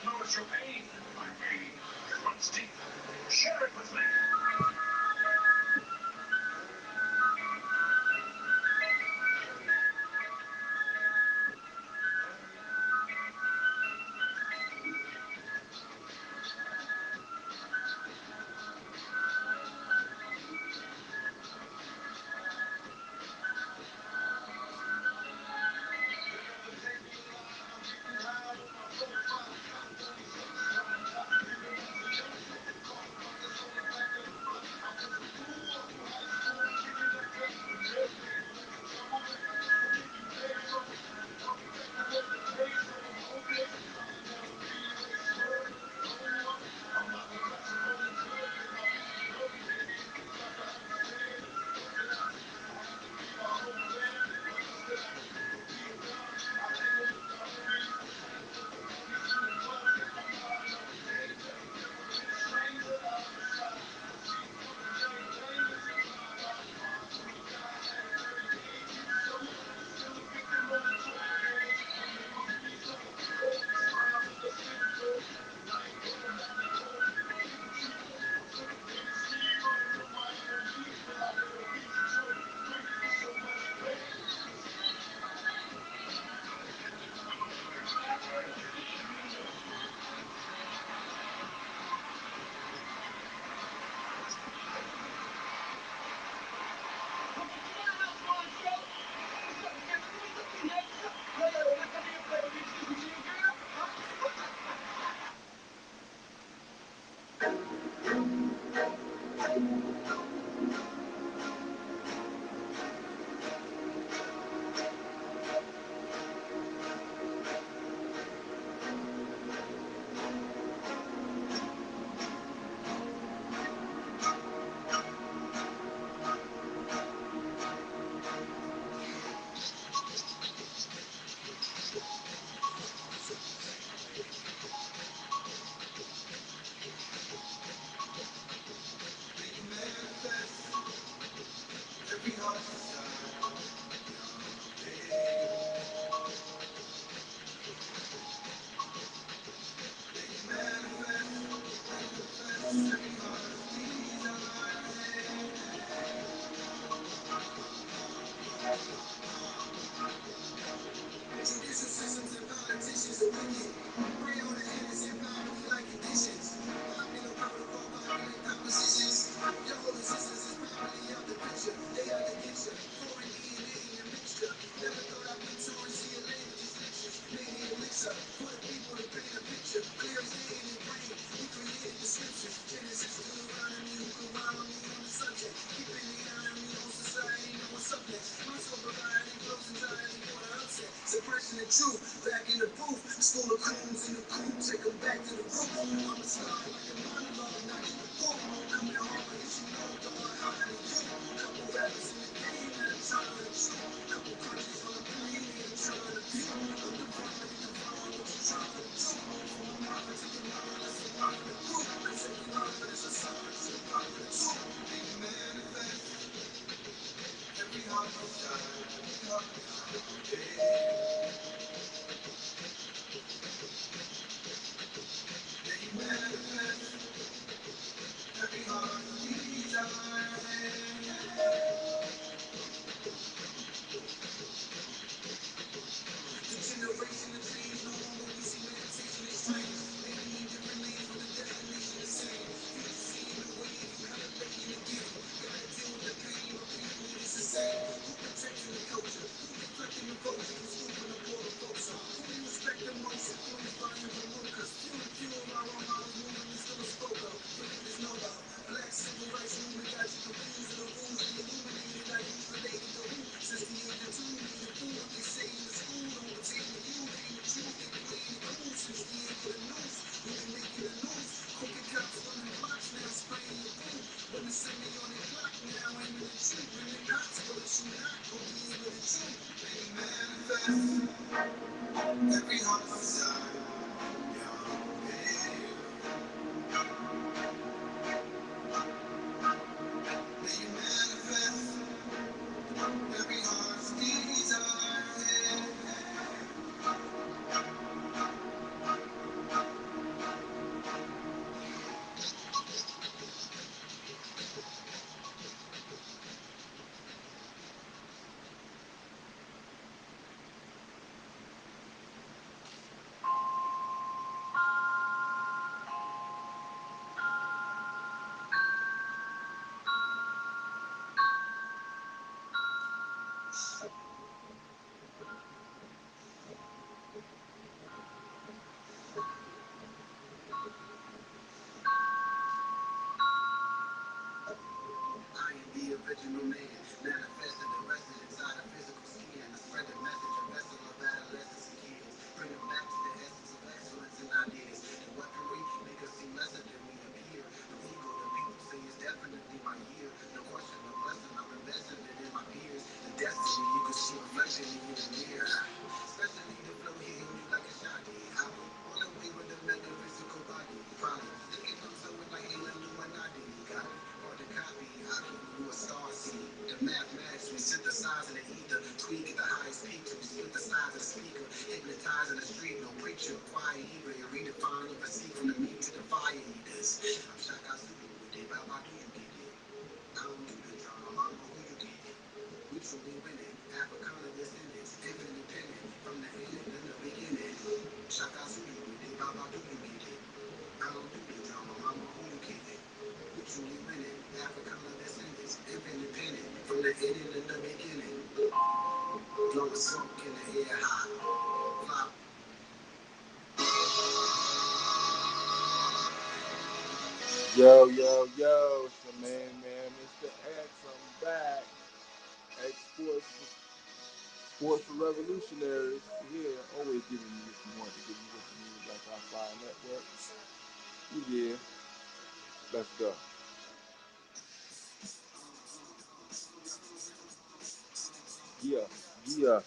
acknowledge your pain. My pain runs deep. Share it with me. original man. Manifested, arrested inside a physical skin. To spread the message, a vessel of adolescence and kids. Bring them back to the essence of excellence and ideas. The weaponry make us seem lesser than we appear. The ego, the people say is definitely my year. No question, no blessing, I'm invested in my peers. The destiny, you can see reflection in the mirror. Especially the flow hitting you like a shot. I be on the way with the metaphysical body. Probably thinking I'm somewhere like Halo Illuminati. Got it. Or the copy, I keep you a star seed. The mathematics, we synthesize in the ether. Tweak at the highest peak to split the size of the speaker. Hypnotize in the street, no preacher, choir either. You redefine the physique from the meat to the fire eaters. I'm Shaka Zulu with it. Baba, do you get it? I don't do the drama, mama, who you get it? We truly winning. Africana descendants, infinite pennant. From the end to the beginning. Shaka Zulu with it. Baba, do you get it? I don't do the drama, mama, who you get it? We truly winning. Africana descendants, infinite pennant. From the end to the beginning. Blowing smoke in the air high. Fly. Yo, yo, yo, it's the man, Mr. X. I'm back. X Sports for Revolutionaries. Here, always giving you what you want to give you what you need, like our fire network. We here. Let's go. Yeah, yeah,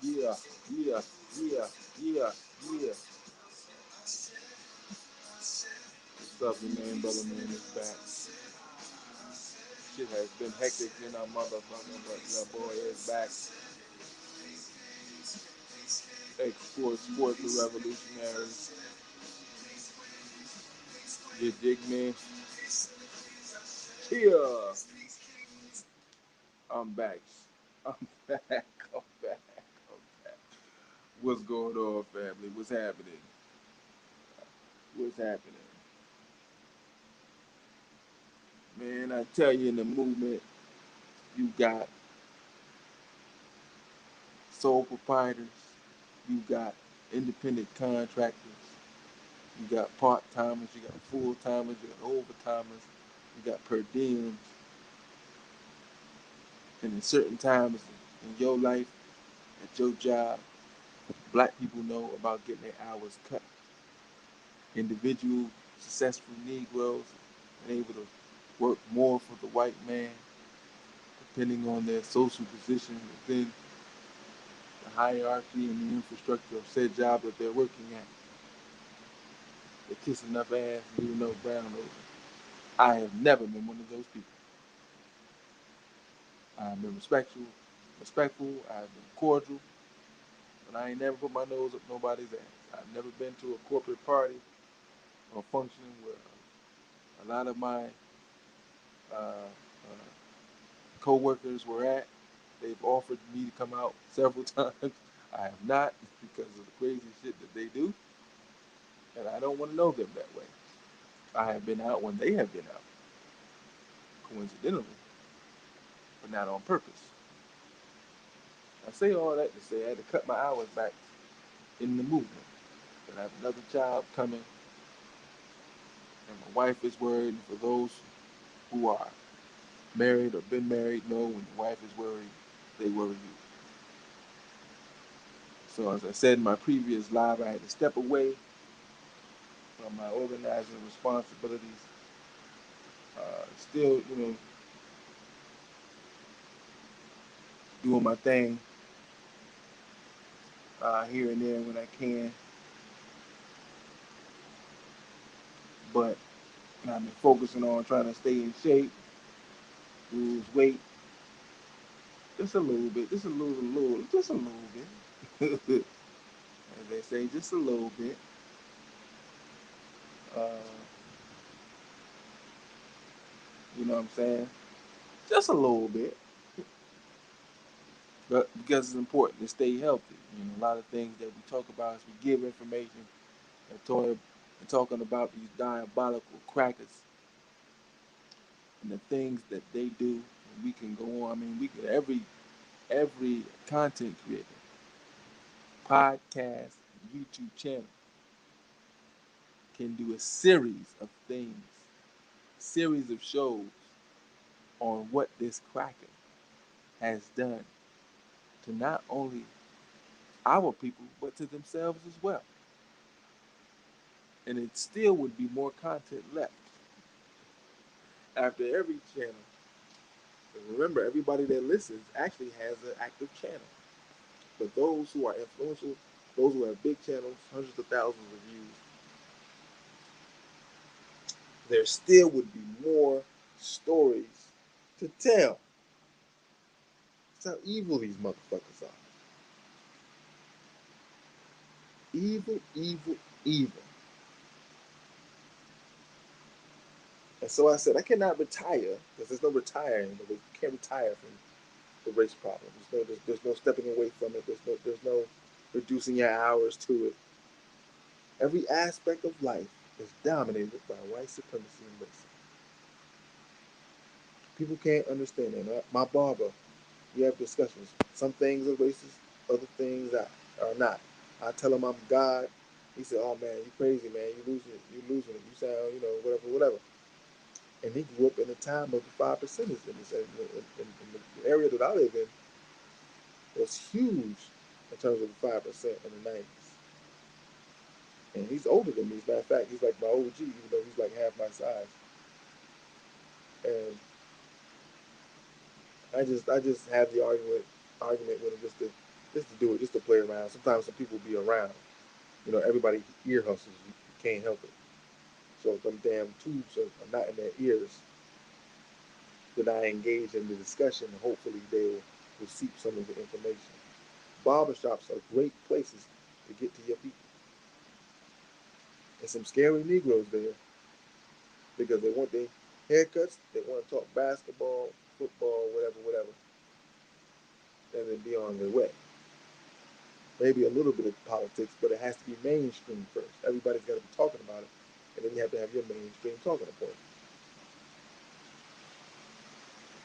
yeah, yeah, yeah, yeah, yeah. What's up, your man, brother, man, is back. Shit has been hectic in our motherfucker, but your boy is back. Sports for Revolutionaries. You dig me? Yeah. I'm back. I'm back. I'm back. I'm back. What's going on, family? What's happening? What's happening? Man, I tell you, in the movement, you got sole proprietors, you got independent contractors, you got part timers, you got full timers, you got overtimers, you got per diems, and in certain times in your life, at your job, black people know about getting their hours cut. Individual, successful Negroes are able to work more for the white man, depending on their social position within the hierarchy and the infrastructure of said job that they're working at. They kiss enough ass and leave no brown over. I have never been one of those people. I've been respectful. I've been cordial, but I ain't never put my nose up nobody's ass. I've never been to a corporate party or function where a lot of my co-workers were at. They've offered me to come out several times. I have not because of the crazy shit that they do, and I don't want to know them that way. I have been out when they have been out, coincidentally, but not on purpose. I say all that to say I had to cut my hours back in the movement. And I have another child coming, and my wife is worried. And for those who are married or been married, know when your wife is worried, they worry you. So as I said in my previous live, I had to step away from my organizing responsibilities. Still, doing my thing here and there when I can, but I've been focusing on trying to stay in shape, lose weight, just a little bit, just a little bit. As they say, just a little bit. Uh, you know what I'm saying? Just a little bit. But because it's important to stay healthy. A lot of things that we talk about is we give information and talking about these diabolical crackers and the things that they do. And we can go on. I mean, we can every content creator, podcast, YouTube channel can do a series of things, series of shows on what this cracking has done to not only our people, but to themselves as well. And it still would be more content left after every channel. And remember, everybody that listens actually has an active channel. But those who are influential, those who have big channels, hundreds of thousands of views, there still would be more stories to tell. That's how evil these motherfuckers are. Evil, evil, evil. And so I said, I cannot retire because there's no retiring. You can't retire from the race problem. There's no stepping away from it. There's no reducing your hours to it. Every aspect of life is dominated by white supremacy and racism. People can't understand that. My barber, we have discussions. Some things are racist, other things are not. I tell him I'm God. He said, "Oh man, you crazy man. You losing it. You sound, whatever, whatever." And he grew up in the time of the 5%ers in the area that I live in was huge in terms of the 5% in the 90s. And he's older than me. As a matter of fact, he's like my OG, even though he's like half my size. And I just have the argument with him just to do it, just to play around. Sometimes some people be around. Everybody ear hustles. You can't help it. So them damn tubes are not in their ears. That I engage in the discussion, and hopefully they'll receive some of the information. Barbershops are great places to get to your people. And some scary Negroes there because they want their haircuts, they want to talk basketball, football, whatever, whatever, and then be on their way. Maybe a little bit of politics, but it has to be mainstream first. Everybody's got to be talking about it, and then you have to have your mainstream talking point.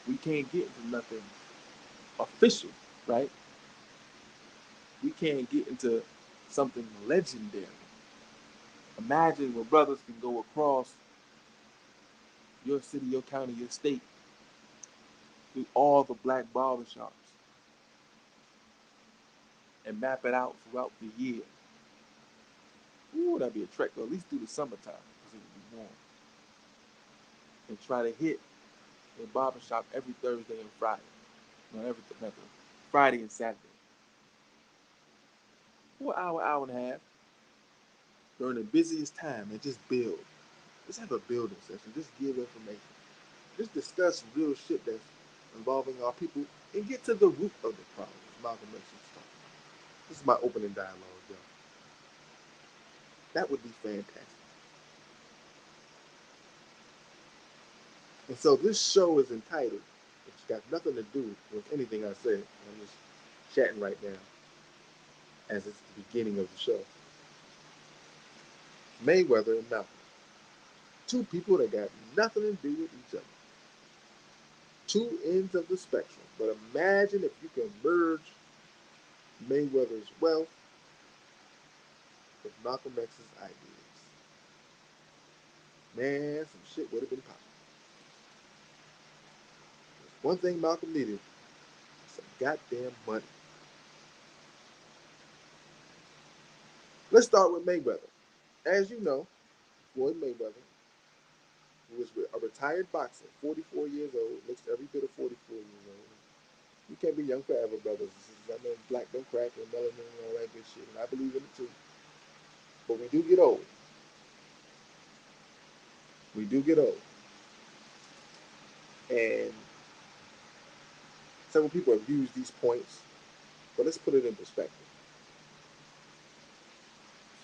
We can't get into nothing official, right? We can't get into something legendary. Imagine where brothers can go across your city, your county, your state, through all the black barbershops and map it out throughout the year. Ooh, that'd be a trek, or at least through the summertime, because it would be warm. And try to hit a barbershop every Thursday and Friday. No, every Friday and Saturday. For an hour, hour and a half during the busiest time and just build. Just have a building session. Just give information. Just discuss real shit that's involving our people and get to the root of the problem. Malcolm X was talking about. This is my opening dialogue, y'all. That would be fantastic. And so this show is entitled, it's got nothing to do with anything I said. I'm just chatting right now as it's the beginning of the show. Mayweather and Malcolm. Two people that got nothing to do with each other. Two ends of the spectrum. But imagine if you can merge Mayweather's wealth with Malcolm X's ideas. Man, some shit would have been possible. One thing Malcolm needed, some goddamn money. Let's start with Mayweather. As you know, Floyd Mayweather, who is a retired boxer, 44 years old, looks every bit of 44 years old. You can't be young forever, brothers. I know black don't crack and melanin and all that good shit, and I believe in it too. But we do get old. We do get old. And several people have used these points, but let's put it in perspective.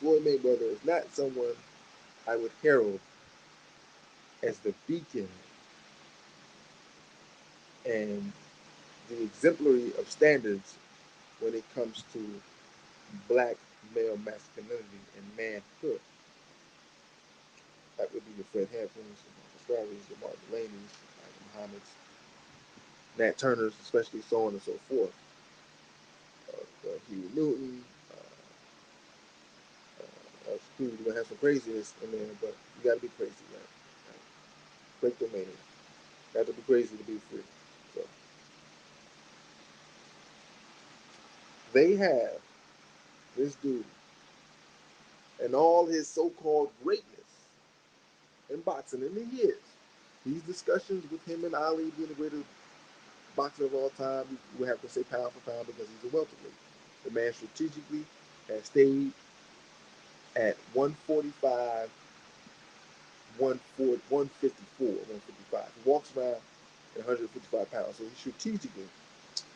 Floyd Mayweather is not someone I would herald as the beacon and the exemplary of standards when it comes to black male masculinity and manhood. That would be your Fred Hamplins, your Marcus Garveys, your Martin Delaney's, your Muhammad's, Nat Turner's, especially so on and so forth. Huey Newton, people are gonna have some craziness in there, but you gotta be crazy, right? Break the mania. Got to be crazy to be free. So they have this dude and all his so-called greatness in boxing, and he is. These discussions with him and Ali being the greatest boxer of all time, we have to say pound for pound because he's a welterweight. The man strategically has stayed at 145, 154, 155. He walks around at 155 pounds, so he strategically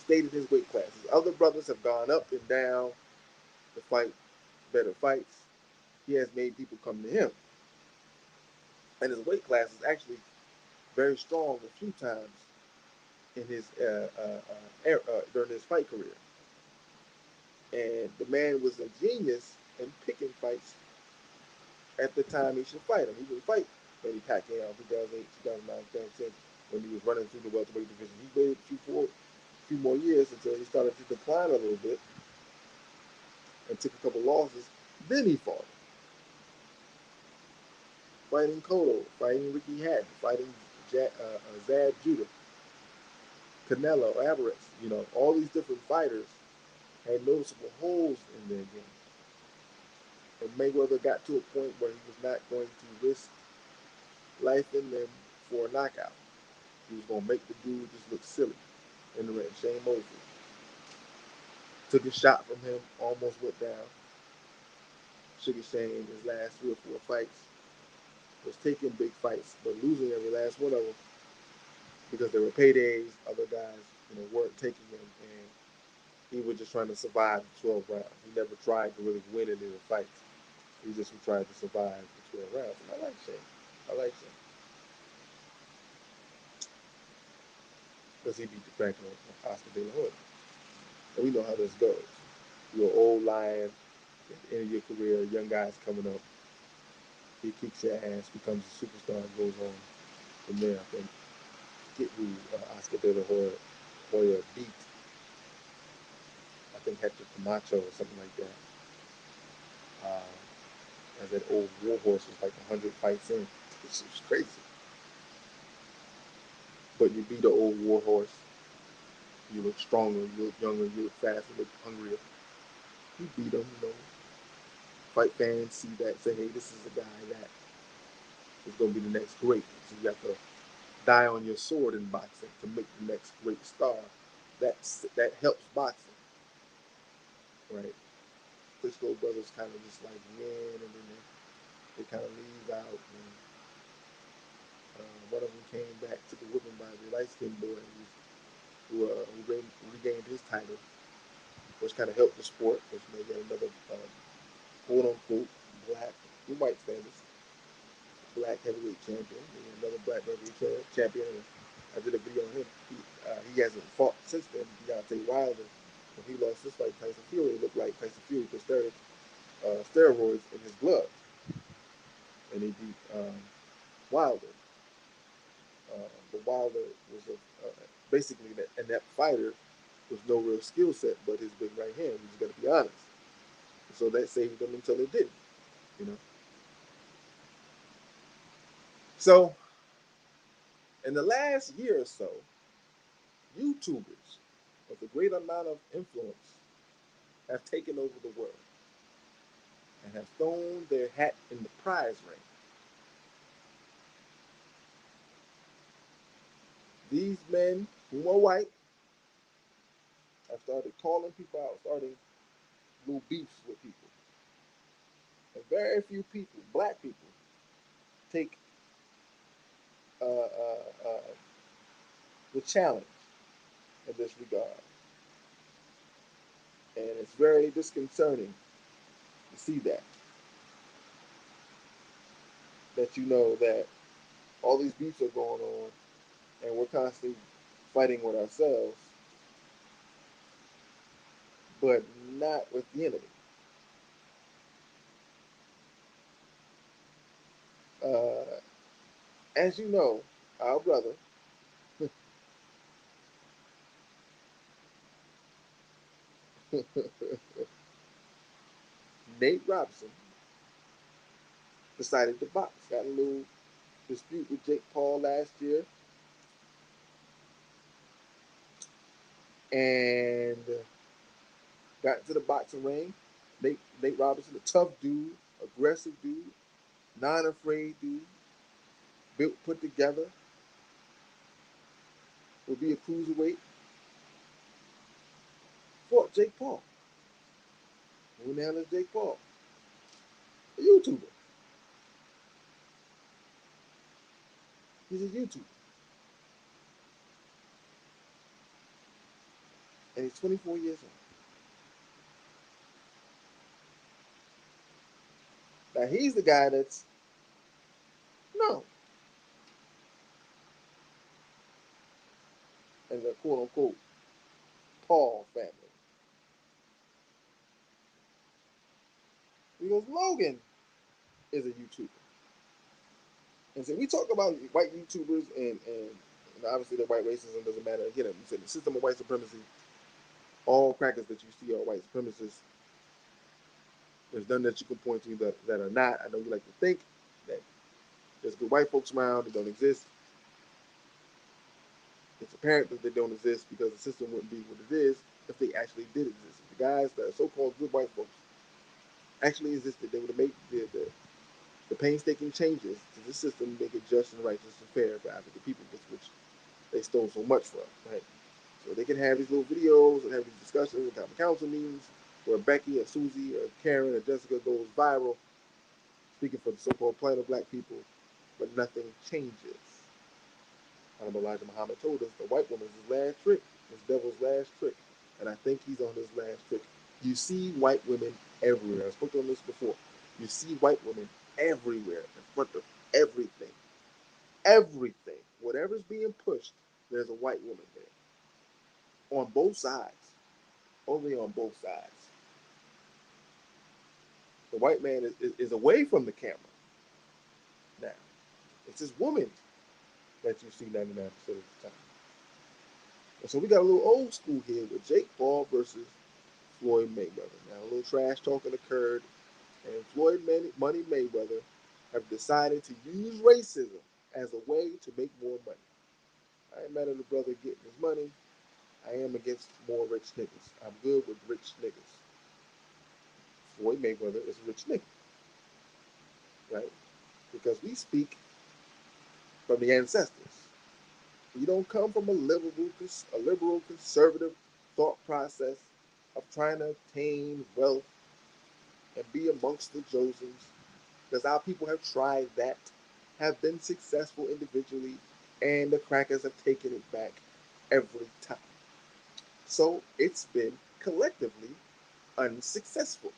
stayed in his weight class. His other brothers have gone up and down to fight better fights. He has made people come to him. And his weight class is actually very strong a few times in his during his fight career. And the man was a genius in picking fights at the time he should fight him. He would fight Manny Pacquiao in 2008, 2009, 2010 when he was running through the welterweight division. He waited a few more years until he started to decline a little bit and took a couple losses. Then he fought him. Fighting Cotto, fighting Ricky Hatton, fighting Zab Judah, Canelo, Alvarez. All these different fighters had noticeable holes in their game. And Mayweather got to a point where he was not going to risk life in them for a knockout. He was going to make the dude just look silly in the ring. Shane Mosley took a shot from him, almost went down. Sugar Shane, his last 3 or 4 fights, was taking big fights, but losing every last one of them because there were paydays. Other guys, weren't taking him, and he was just trying to survive the 12 rounds. He never tried to really win any of the fights. He just tried to survive the 12 rounds. And I like Shane. I like Shane because he beat the crack on Oscar De La Hoya. And we know how this goes. You're an old lion at the end of your career, young guys coming up. He kicks your ass, becomes a superstar, and goes on from there. I think get who Oscar De La Hoya beat. I think Hector Camacho or something like that. As that old war horse was like 100 fights in. It's just crazy. But you beat an old war horse. You look stronger, you look younger, you look faster, you look hungrier. You beat him, Fight fans see that, say, hey, this is a guy that is going to be the next great. So you have to die on your sword in boxing to make the next great star. That helps boxing, right? Klitschko brothers kind of just like win, and then they kind of leave out. And, one of them came back, took a whipping by the light skinned boy who regained his title, which kind of helped the sport, which made another quote unquote black, you might standards, black heavyweight champion, another black heavyweight champion. And I did a video on him. He hasn't fought since then. Deontay Wilder, when he lost his fight, Tyson Fury, it looked like Tyson Fury put steroids in his blood, and he beat Wilder. But Wilder was basically an inept fighter with no real skill set, but his big right hand. We just got to be honest. So that saved him until it didn't. You know. So in the last year or so, YouTubers with a great amount of influence have taken over the world and have thrown their hat in the prize ring. These men who are white have started calling people out, starting little beefs with people. And very few people, black people, take the challenge in this regard. And it's very disconcerting to see that that all these beefs are going on and we're constantly fighting with ourselves, but not with the enemy. Uh, as you know, our brother, Nate Robinson, decided to box. Got a little dispute with Jake Paul last year. and got into the boxing ring. Nate Robinson, a tough dude, aggressive dude, non-afraid dude, built, put together, would be a cruiserweight. Fought Jake Paul. Who now is Jake Paul? A YouTuber. He's a YouTuber. And he's 24 years old. Now he's the guy that's no in the quote unquote Paul family. Because Logan is a YouTuber. And so we talk about white YouTubers and obviously the white racism doesn't matter. Again, we said the system of white supremacy, all crackers that you see are white supremacists. There's none that you can point to that are not. I know you like to think that there's good white folks around that don't exist. It's apparent that they don't exist because the system wouldn't be what it is if they actually did exist. If the guys that are so-called good white folks actually existed, they would have made the painstaking changes to the system to make it just and righteous and fair for African people, which they stole so much from, right? So they can have these little videos and have these discussions and have council meetings where Becky or Susie or Karen or Jessica goes viral speaking for the so-called plain of black people, but nothing changes. Honorable Elijah Muhammad told us the white woman's his last trick, his devil's last trick, and I think he's on his last trick. You see white women everywhere. I spoke on this before. You see white women everywhere in front of everything. Everything. Whatever's being pushed, there's a white woman there. On both sides. Only on both sides. The white man is away from the camera now. It's this woman that you see 99% of the time. And so we got a little old school here with Jake Paul versus Floyd Mayweather. Now, a little trash talking occurred, and Floyd Money Mayweather have decided to use racism as a way to make more money. I ain't mad at the brother getting his money. I am against more rich niggas. I'm good with rich niggas. Floyd Mayweather is a rich nigga, right? Because we speak from the ancestors. We don't come from a liberal conservative thought process of trying to obtain wealth and be amongst the Josens. Because our people have tried that, have been successful individually, and the crackers have taken it back every time. So it's been collectively unsuccessful.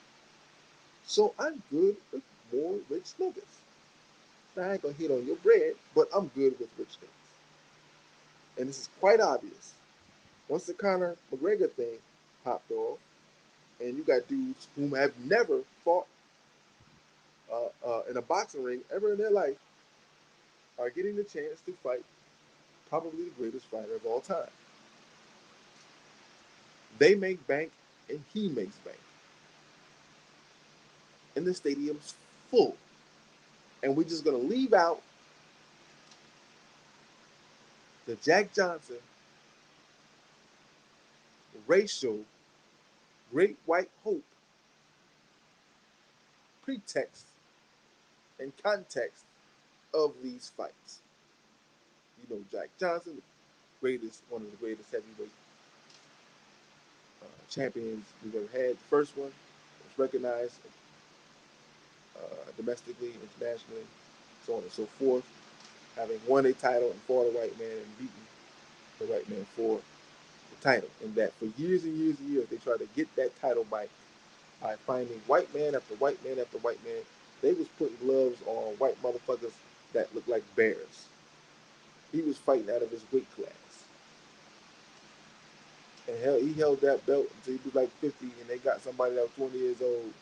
So I'm good with more rich niggas. Now, I ain't gonna hit on your bread, but I'm good with rich niggas. And this is quite obvious. Once the Conor McGregor thing popped off, and you got dudes whom have never fought in a boxing ring ever in their life are getting the chance to fight probably the greatest fighter of all time. They make bank, and he makes bank. And the stadium's full. And we're just going to leave out the Jack Johnson racial great white hope pretext and context of these fights. You know, Jack Johnson, the greatest, one of the greatest heavyweight champions we've ever had. The first one was recognized domestically, internationally, so on and so forth. Having won a title and fought a white man and beaten the white man for the title. And that for years and years and years, they tried to get that title by finding white man after white man after white man. They was putting gloves on white motherfuckers that looked like bears. He was fighting out of his weight class. And hell, he held that belt until he was like 50, and they got somebody that was 20 years old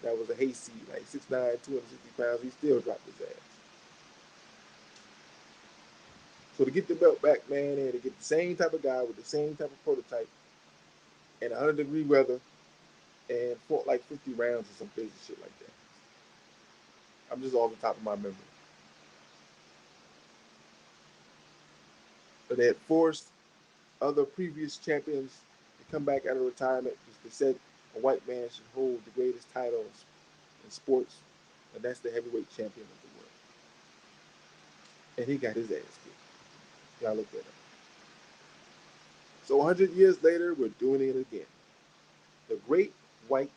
that was a hayseed, like 6'9", 260 pounds. He still dropped his ass. So to get the belt back, man, they had to get the same type of guy with the same type of prototype in 100-degree weather and fought like 50 rounds or some crazy shit like that. I'm just off the top of my memory. But they had forced other previous champions come back out of retirement because they said a white man should hold the greatest titles in sports, and that's the heavyweight champion of the world. And he got his ass kicked. Y'all look that up. So 100 years later, we're doing it again. The Great White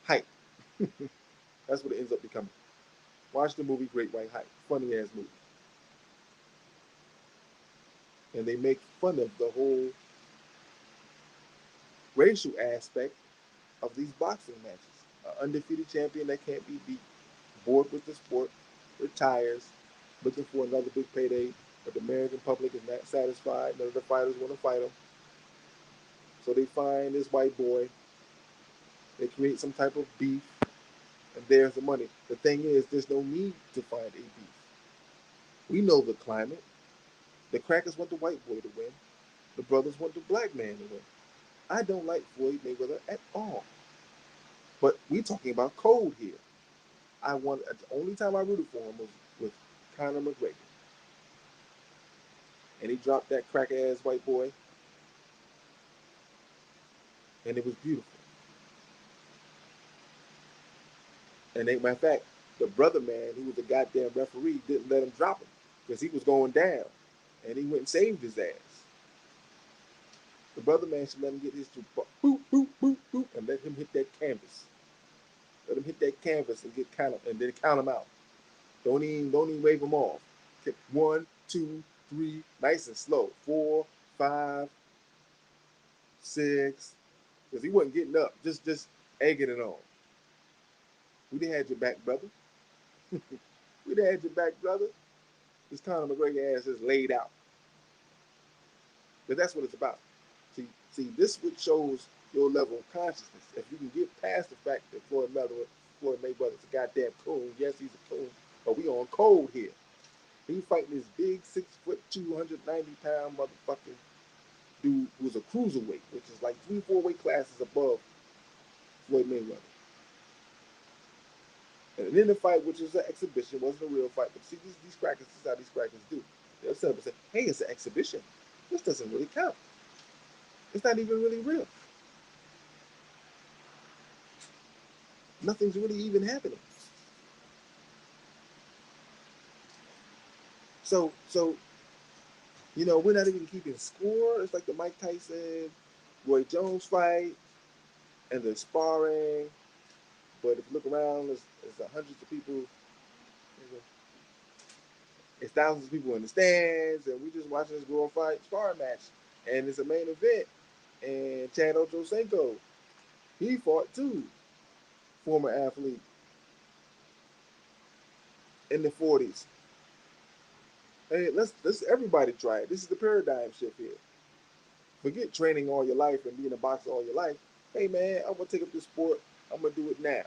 Hype. That's what it ends up becoming. Watch the movie Great White Hype. Funny ass movie. And they make fun of the whole racial aspect of these boxing matches. An undefeated champion that can't be beat, bored with the sport, retires, looking for another big payday, but the American public is not satisfied. None of the fighters want to fight him. So they find this white boy, they create some type of beef, and there's the money. The thing is, there's no need to find a beef. We know the climate. The crackers want the white boy to win. The brothers want the black man to win. I don't like Floyd Mayweather at all. But we talking about code here. The only time I rooted for him was with Conor McGregor. And he dropped that crack ass white boy, and it was beautiful. And matter of fact, the brother man, who was the goddamn referee, didn't let him drop him because he was going down, and he went and saved his ass. The brother man should let him get his boop boop boop boop and let him hit that canvas. Let him hit that canvas and get count and then count him out. Don't even wave him off. Hit 1, 2, 3, nice and slow. 4, 5, 6. Because he wasn't getting up, just egging it on. We done had your back, brother. We done had your back, brother. This Conor McGregor ass is laid out. But that's what it's about. This what shows your level of consciousness. If you can get past the fact that Floyd Mayweather's a goddamn coon. Yes, he's a coon, but we on cold here. He fighting this big 6', 290-pound motherfucking dude who's a cruiserweight, which is like 3, 4 weight classes above Floyd Mayweather. And in the fight, which was an exhibition, wasn't a real fight. But see, these crackers, this is how these crackers do. They'll set up and say, hey, it's an exhibition. This doesn't really count. It's not even really real. Nothing's really even happening. So we're not even keeping score. It's like the Mike Tyson, Roy Jones fight, and the sparring. But if you look around, there's hundreds of people. It's thousands of people in the stands, and we just watching this girl fight sparring match. And it's a main event. And Chad Ochocinco, he fought too. Former athlete in the 40s. Hey, let's everybody try it. This is the paradigm shift here. Forget training all your life and being a boxer all your life. Hey man, I'm gonna take up this sport. I'm gonna do it now,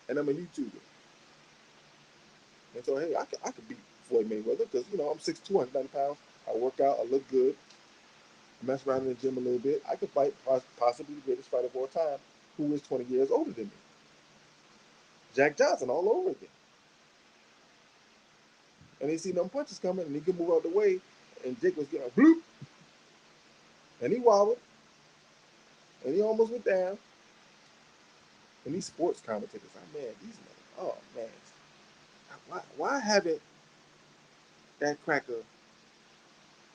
and I'm a YouTuber. And so hey, I could beat Floyd Mayweather because I'm 6'2", 190 pounds. I work out. I look good. I mess around in the gym a little bit. I could fight possibly the greatest fighter of all time, who is 20 years older than me. Jack Johnson all over again. And he see them punches coming, and he could move out the way. And Jake was getting a bloop, and he wobbled, and he almost went down. And these sports commentators, oh man, why haven't that cracker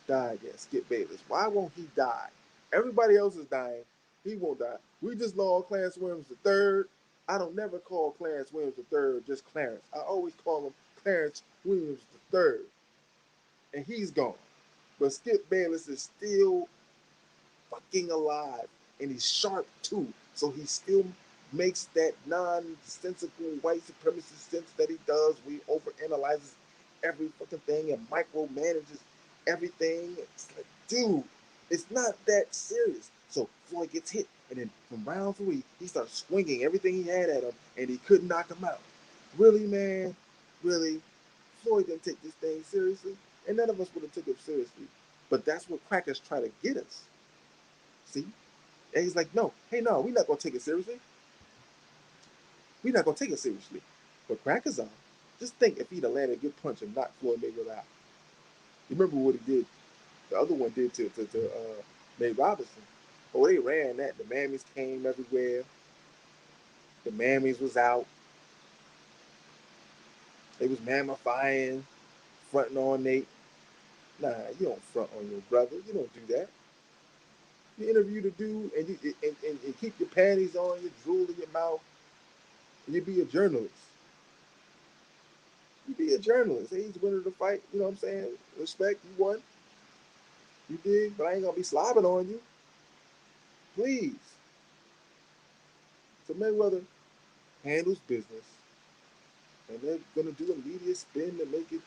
died yet, Skip Bayless? Why won't he die? Everybody else is dying. He won't die. We just lost Clarence Williams the third. I don't never call Clarence Williams the third just Clarence. I always call him Clarence Williams the third. And he's gone. But Skip Bayless is still fucking alive, and he's sharp too. So he still makes that nonsensical white supremacist sense that he does. We overanalyzes every fucking thing and micromanages everything. It's like, dude, it's not that serious. So Floyd gets hit, and then from round 3, he starts swinging everything he had at him, and he couldn't knock him out. Really, man? Really? Floyd didn't take this thing seriously, and none of us would have took it seriously. But that's what crackers try to get us. See? And he's like, no, hey, no, we're not going to take it seriously. We're not going to take it seriously. But crackers are. Just think if he'd have landed a good punch and knocked Floyd Mayweather out. You remember what he did, the other one did to Nate Robinson. Oh, they ran that. The mammies came everywhere. The mammies was out. They was mammifying, fronting on Nate. Nah, you don't front on your brother. You don't do that. You interview the dude and keep your panties on, your drool in your mouth, and you be a journalist. You be a journalist. Hey, he's winning the fight. You know what I'm saying? Respect, you won. You did, but I ain't gonna be slobbing on you. Please. So Mayweather handles business, and they're gonna do a media spin to make it,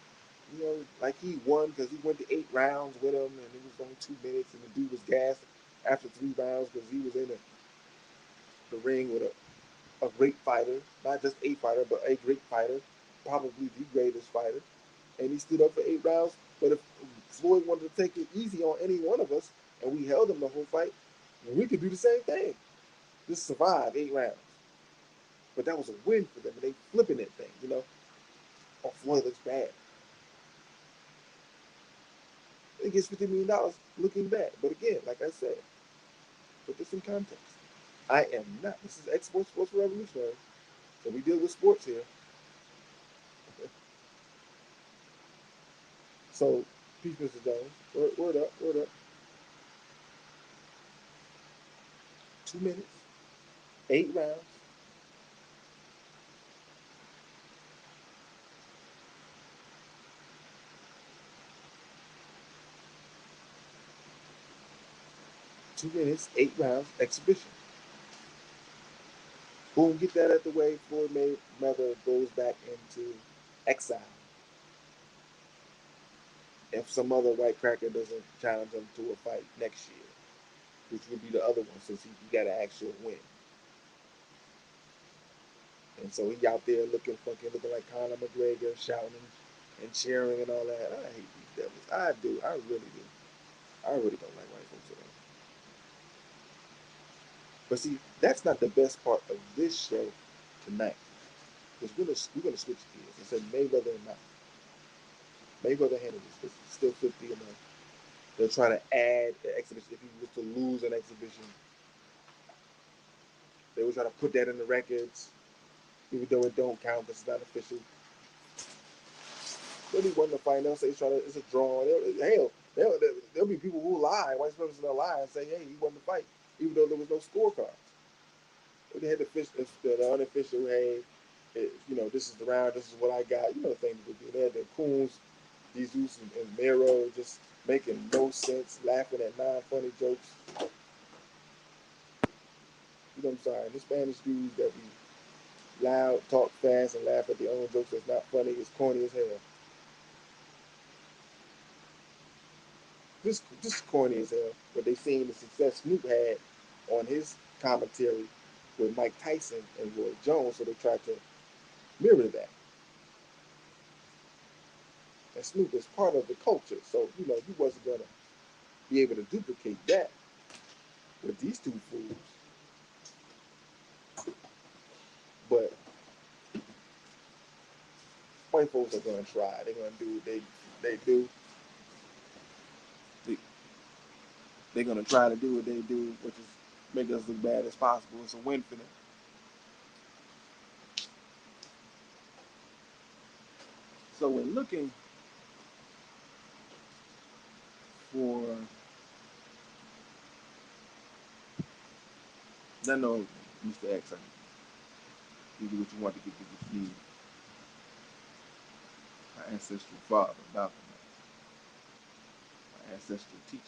like he won because he went to 8 rounds with him, and it was only 2 minutes, and the dude was gassed after 3 rounds because he was in the ring with a great fighter, not just a fighter, but a great fighter, probably the greatest fighter, and he stood up for 8 rounds. But if Floyd wanted to take it easy on any one of us, and we held him the whole fight, we could do the same thing. Just survive 8 rounds. But that was a win for them, and they flipping that thing, Oh, Floyd looks bad. He gets $50 million looking back. But again, like I said, put this in context. I am not. This is Sports Revolutionary. So we deal with sports here. So, peace, Mr. Jones. Word up, word up. 2 minutes, 8 rounds. 2 minutes, 8 rounds, exhibition. Boom, get that out the way. Floyd Mayweather goes back into exile. If some other white cracker doesn't challenge him to a fight next year, which would be the other one since he got an actual win. And so he out there looking like Conor McGregor, shouting and cheering and all that. I hate these devils. I do. I really do. I really don't like white folks at all. But see, that's not the best part of this show tonight. Because we're gonna switch gears. I said Mayweather and not. Mayweather handled this. It's still 50-0. They'll try to add an exhibition. If he was to lose an exhibition, they will try to put that in the records, even though it don't count because it's not official. They'll be wanting to find out, say it's a draw. Hell, there'll be people who lie, white supremacists will lie and say, hey, he won the fight, even though there was no scorecard. They had the unofficial, hey, this is the round, this is what I got. You know the thing they do. They had the Coons, Jesus, and Mero just making no sense, laughing at non-funny jokes. I'm sorry, the Spanish dudes that be loud, talk fast, and laugh at their own jokes that's not funny is corny as hell. Just corny as hell. But they seen the success Snoop had on his commentary with Mike Tyson and Roy Jones, so they tried to mirror that. And Snoop is part of the culture, so you wasn't gonna be able to duplicate that with these two fools. But white folks are gonna try. They're gonna do what they do. They, they're gonna try to do what they do, which is make us look bad as possible. It's a win for them. So when looking for, I know Mr. X, you do what you want to get to feed my ancestral father, Malcolm X, my ancestral teacher.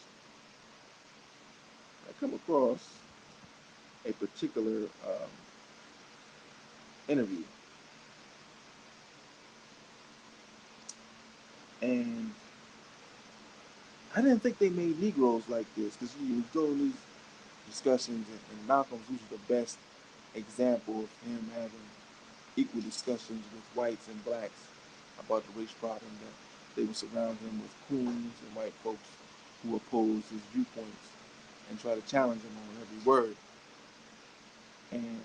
I come across a particular interview, and I didn't think they made Negroes like this because you go in these discussions, and Malcolm's usually the best example of him having equal discussions with whites and blacks about the race problem that they would surround him with coons and white folks who oppose his viewpoints and try to challenge him on every word. And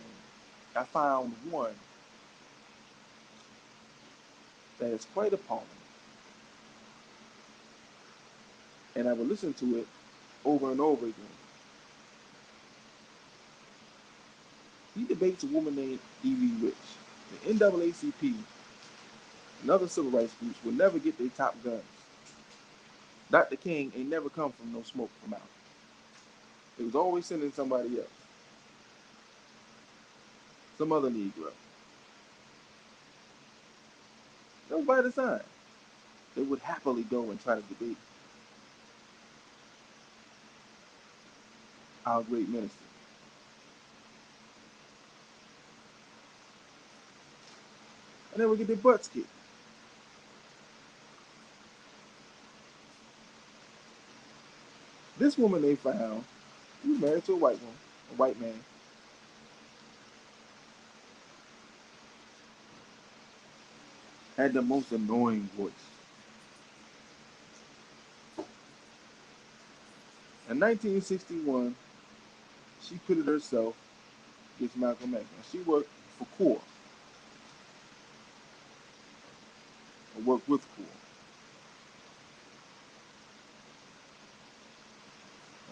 I found one that is quite appalling. And I would listen to it over and over again. He debates a woman named Evie Rich. The NAACP and other civil rights groups will never get their top guns. Dr. King ain't never come from no smoke from out. It was always sending somebody else, some other Negro. That was by design. They would happily go and try to debate our great minister. And they would get their butts kicked. This woman they found, she was married to a white woman, a white man, had the most annoying voice. In 1961, she pitted herself against Malcolm X. And she worked for CORE, or worked with CORE.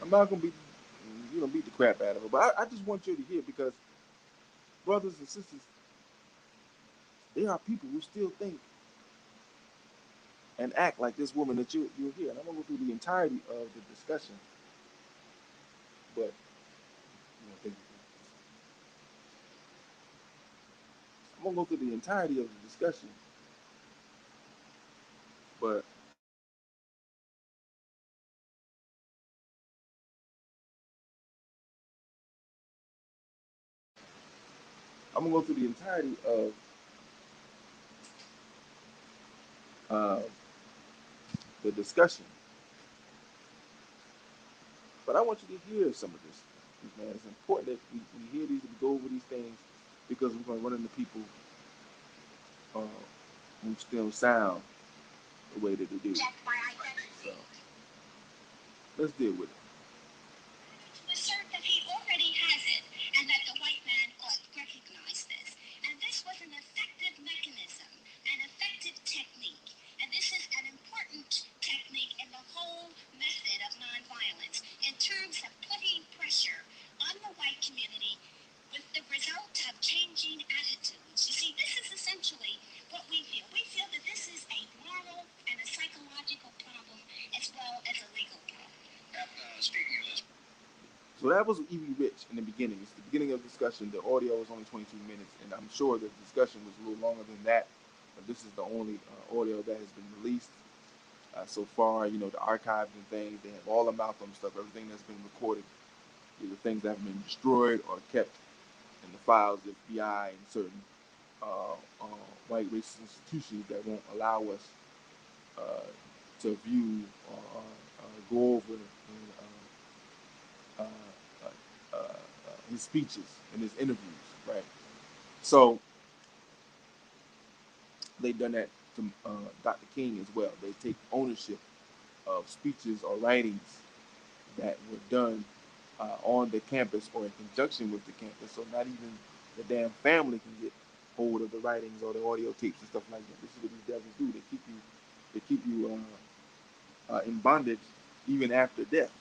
I'm not gonna beat the crap out of her, but I just want you to hear because brothers and sisters, there are people who still think and act like this woman that you'll hear. And I'm gonna go through the entirety of the discussion, but think, I'm gonna go through the entirety of the discussion, but I'm gonna go through the entirety of uh, the discussion. But I want you to hear some of this, man. It's important that we hear these, we go over these things, because we're gonna run into people uh, who still sound the way that they do. So let's deal with it. To assert that he already has it and that the white man ought to recognize this. And this was an effective mechanism, an effective technique. And this is an important technique in the whole method of nonviolence in terms of putting pressure on the white community with the result of changing attitudes. You see, this is essentially what we feel. We feel that this is a moral and a psychological problem as well as a legal problem. Speaking of this. So that was Evie Rich in the beginning. It's the beginning of the discussion. The audio was only 22 minutes, and I'm sure that the discussion was a little longer than that. But this is the only audio that has been released so far. You know, the archives and things. They have all the Malcolm stuff, everything that's been recorded. These are things that have been destroyed or kept in the files of the FBI and certain white racist institutions that won't allow us uh, to view or go over uh, his speeches and his interviews, right? So they've done that to Dr. King as well. They take ownership of speeches or writings that were done on the campus or in conjunction with the campus. So not even the damn family can get hold of the writings or the audio tapes and stuff like that. This is what these devils do. They keep you in bondage even after death.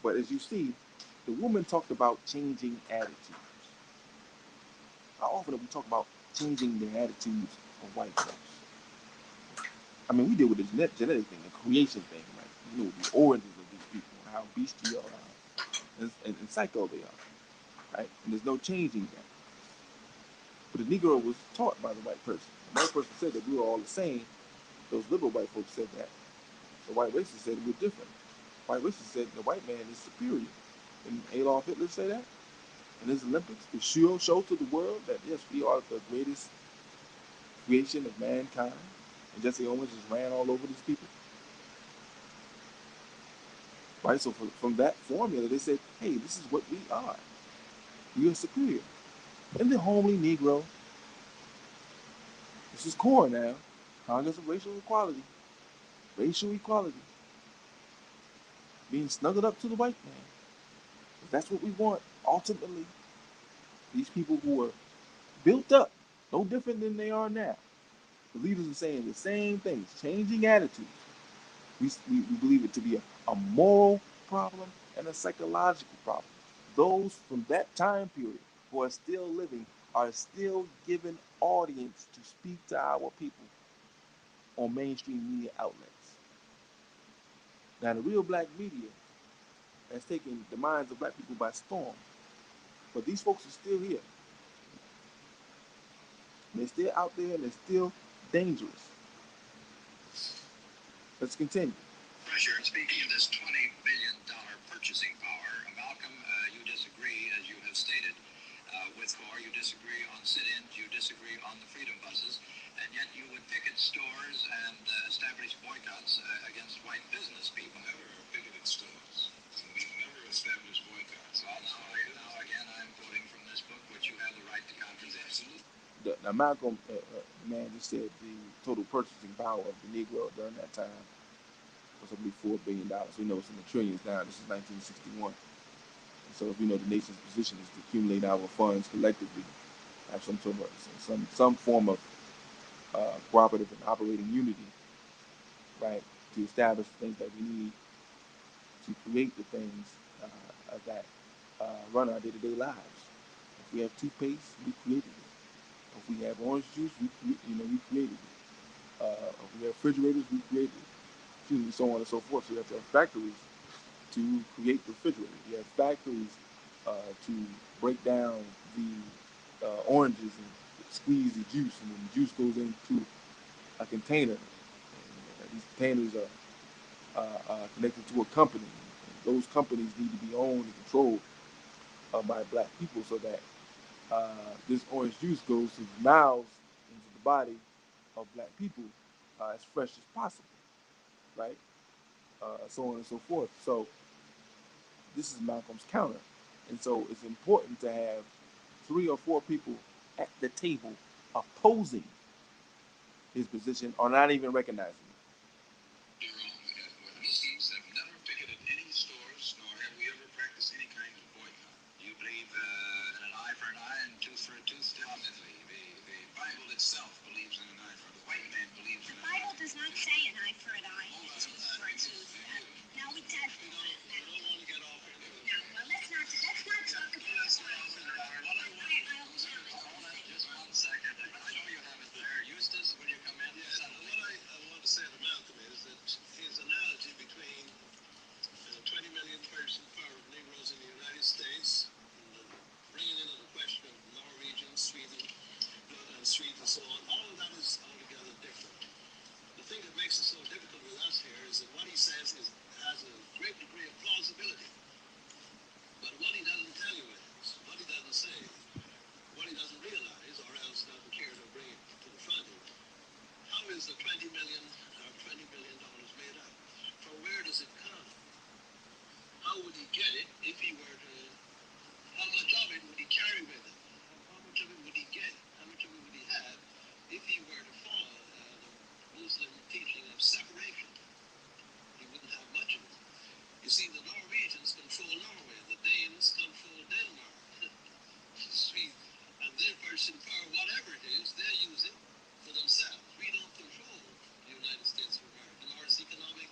But as you see, the woman talked about changing attitudes. How often do we talk about changing the attitudes of white folks? I mean, we deal with the genetic thing, the creation thing, right? You know, the origins of these people, how bestial and psycho they are, right? And there's no changing that. But the Negro was taught by the white person. The white person said that we were all the same. Those liberal white folks said that. The white racists said we're different. White racists said the white man is superior. Didn't Adolf Hitler say that? In his Olympics, to show to the world that yes, we are the greatest creation of mankind. And Jesse Owens just ran all over these people. Right? So from that formula, they said, hey, this is what we are. We are superior. And the homely Negro, this is core now. Congress of Racial Equality. Racial equality. Being snuggled up to the white man. If that's what we want, ultimately, these people who are built up, no different than they are now. The leaders are saying the same things, changing attitudes. We believe it to be a moral problem and a psychological problem. Those from that time period who are still living are still given audience to speak to our people on mainstream media outlets. Now, the real black media has taken the minds of black people by storm, but these folks are still here. They're still out there and they're still dangerous. Let's continue. Pressure. Speaking of this $20 billion purchasing power, Malcolm, you disagree, as you have stated, with Gore. You disagree on sit-ins. You disagree on the freedom buses, and yet you would picket stores and establish boycotts against white business people. Never picketed stores. We've never established boycotts. Well, now again, I'm quoting from this book, which you have the right to contradict. Now, Malcolm, man, just said the total purchasing power of the Negro during that time was, I believe, $4 billion. We know it's in the trillions now. This is 1961. And so, if you know, the nation's position is to accumulate our funds collectively, have some sort of some form of cooperative and operating unity, right, to establish the things that we need to create the things that run our day-to-day lives. If we have toothpaste, we created it. If we have orange juice, we created it. If we have refrigerators, we created it. And so on and so forth. So you have to have factories to create refrigerators. You have factories to break down the oranges and squeeze the juice, and then the juice goes into a container. And these containers are connected to a company. And those companies need to be owned and controlled by black people, so that this orange juice goes to the mouths, into the body of black people as fresh as possible, right? So on and so forth. So this is Malcolm's counter. And so it's important to have 3 or 4 people at the table opposing his position or not even recognizing it. You're wrong. Muslims have never picketed any stores, nor have we ever practiced any kind of boycott. You believe in an eye for an eye and tooth for a tooth? Obviously, the Bible itself believes in an eye for an eye. The white man believes in The an eye. Bible does not say an eye for an eye and a tooth for a tooth. Now we We don't want to get off into the... No, well, let's not talk about Yes, this. Just 1 second. I know you have it there. Eustace, will you come in? Yes, what I want to say to Malcolm is that his analogy between 20 million person power of Negroes in the United States, and bringing into the question of Norwegian, Sweden, and Sweden and so on, all of that is altogether different. The thing that makes it so difficult with us here is that what he says has a great degree of plausibility. But what he doesn't tell you is, what he doesn't say, what he doesn't realize, or else doesn't care to bring it to the front end, how is the $20 million or $20 billion made up? From where does it come? How would he get it if he were to, how much of it would he carry with him? How much of it would he get? How much of it would he have if he were to follow the Muslim teaching of separation? He wouldn't have much of it. You see, the Norwegians control Norway, the Danes control Denmark, Sweden, and their person power, whatever it is, they use it for themselves. We don't control the United States of America, nor its economic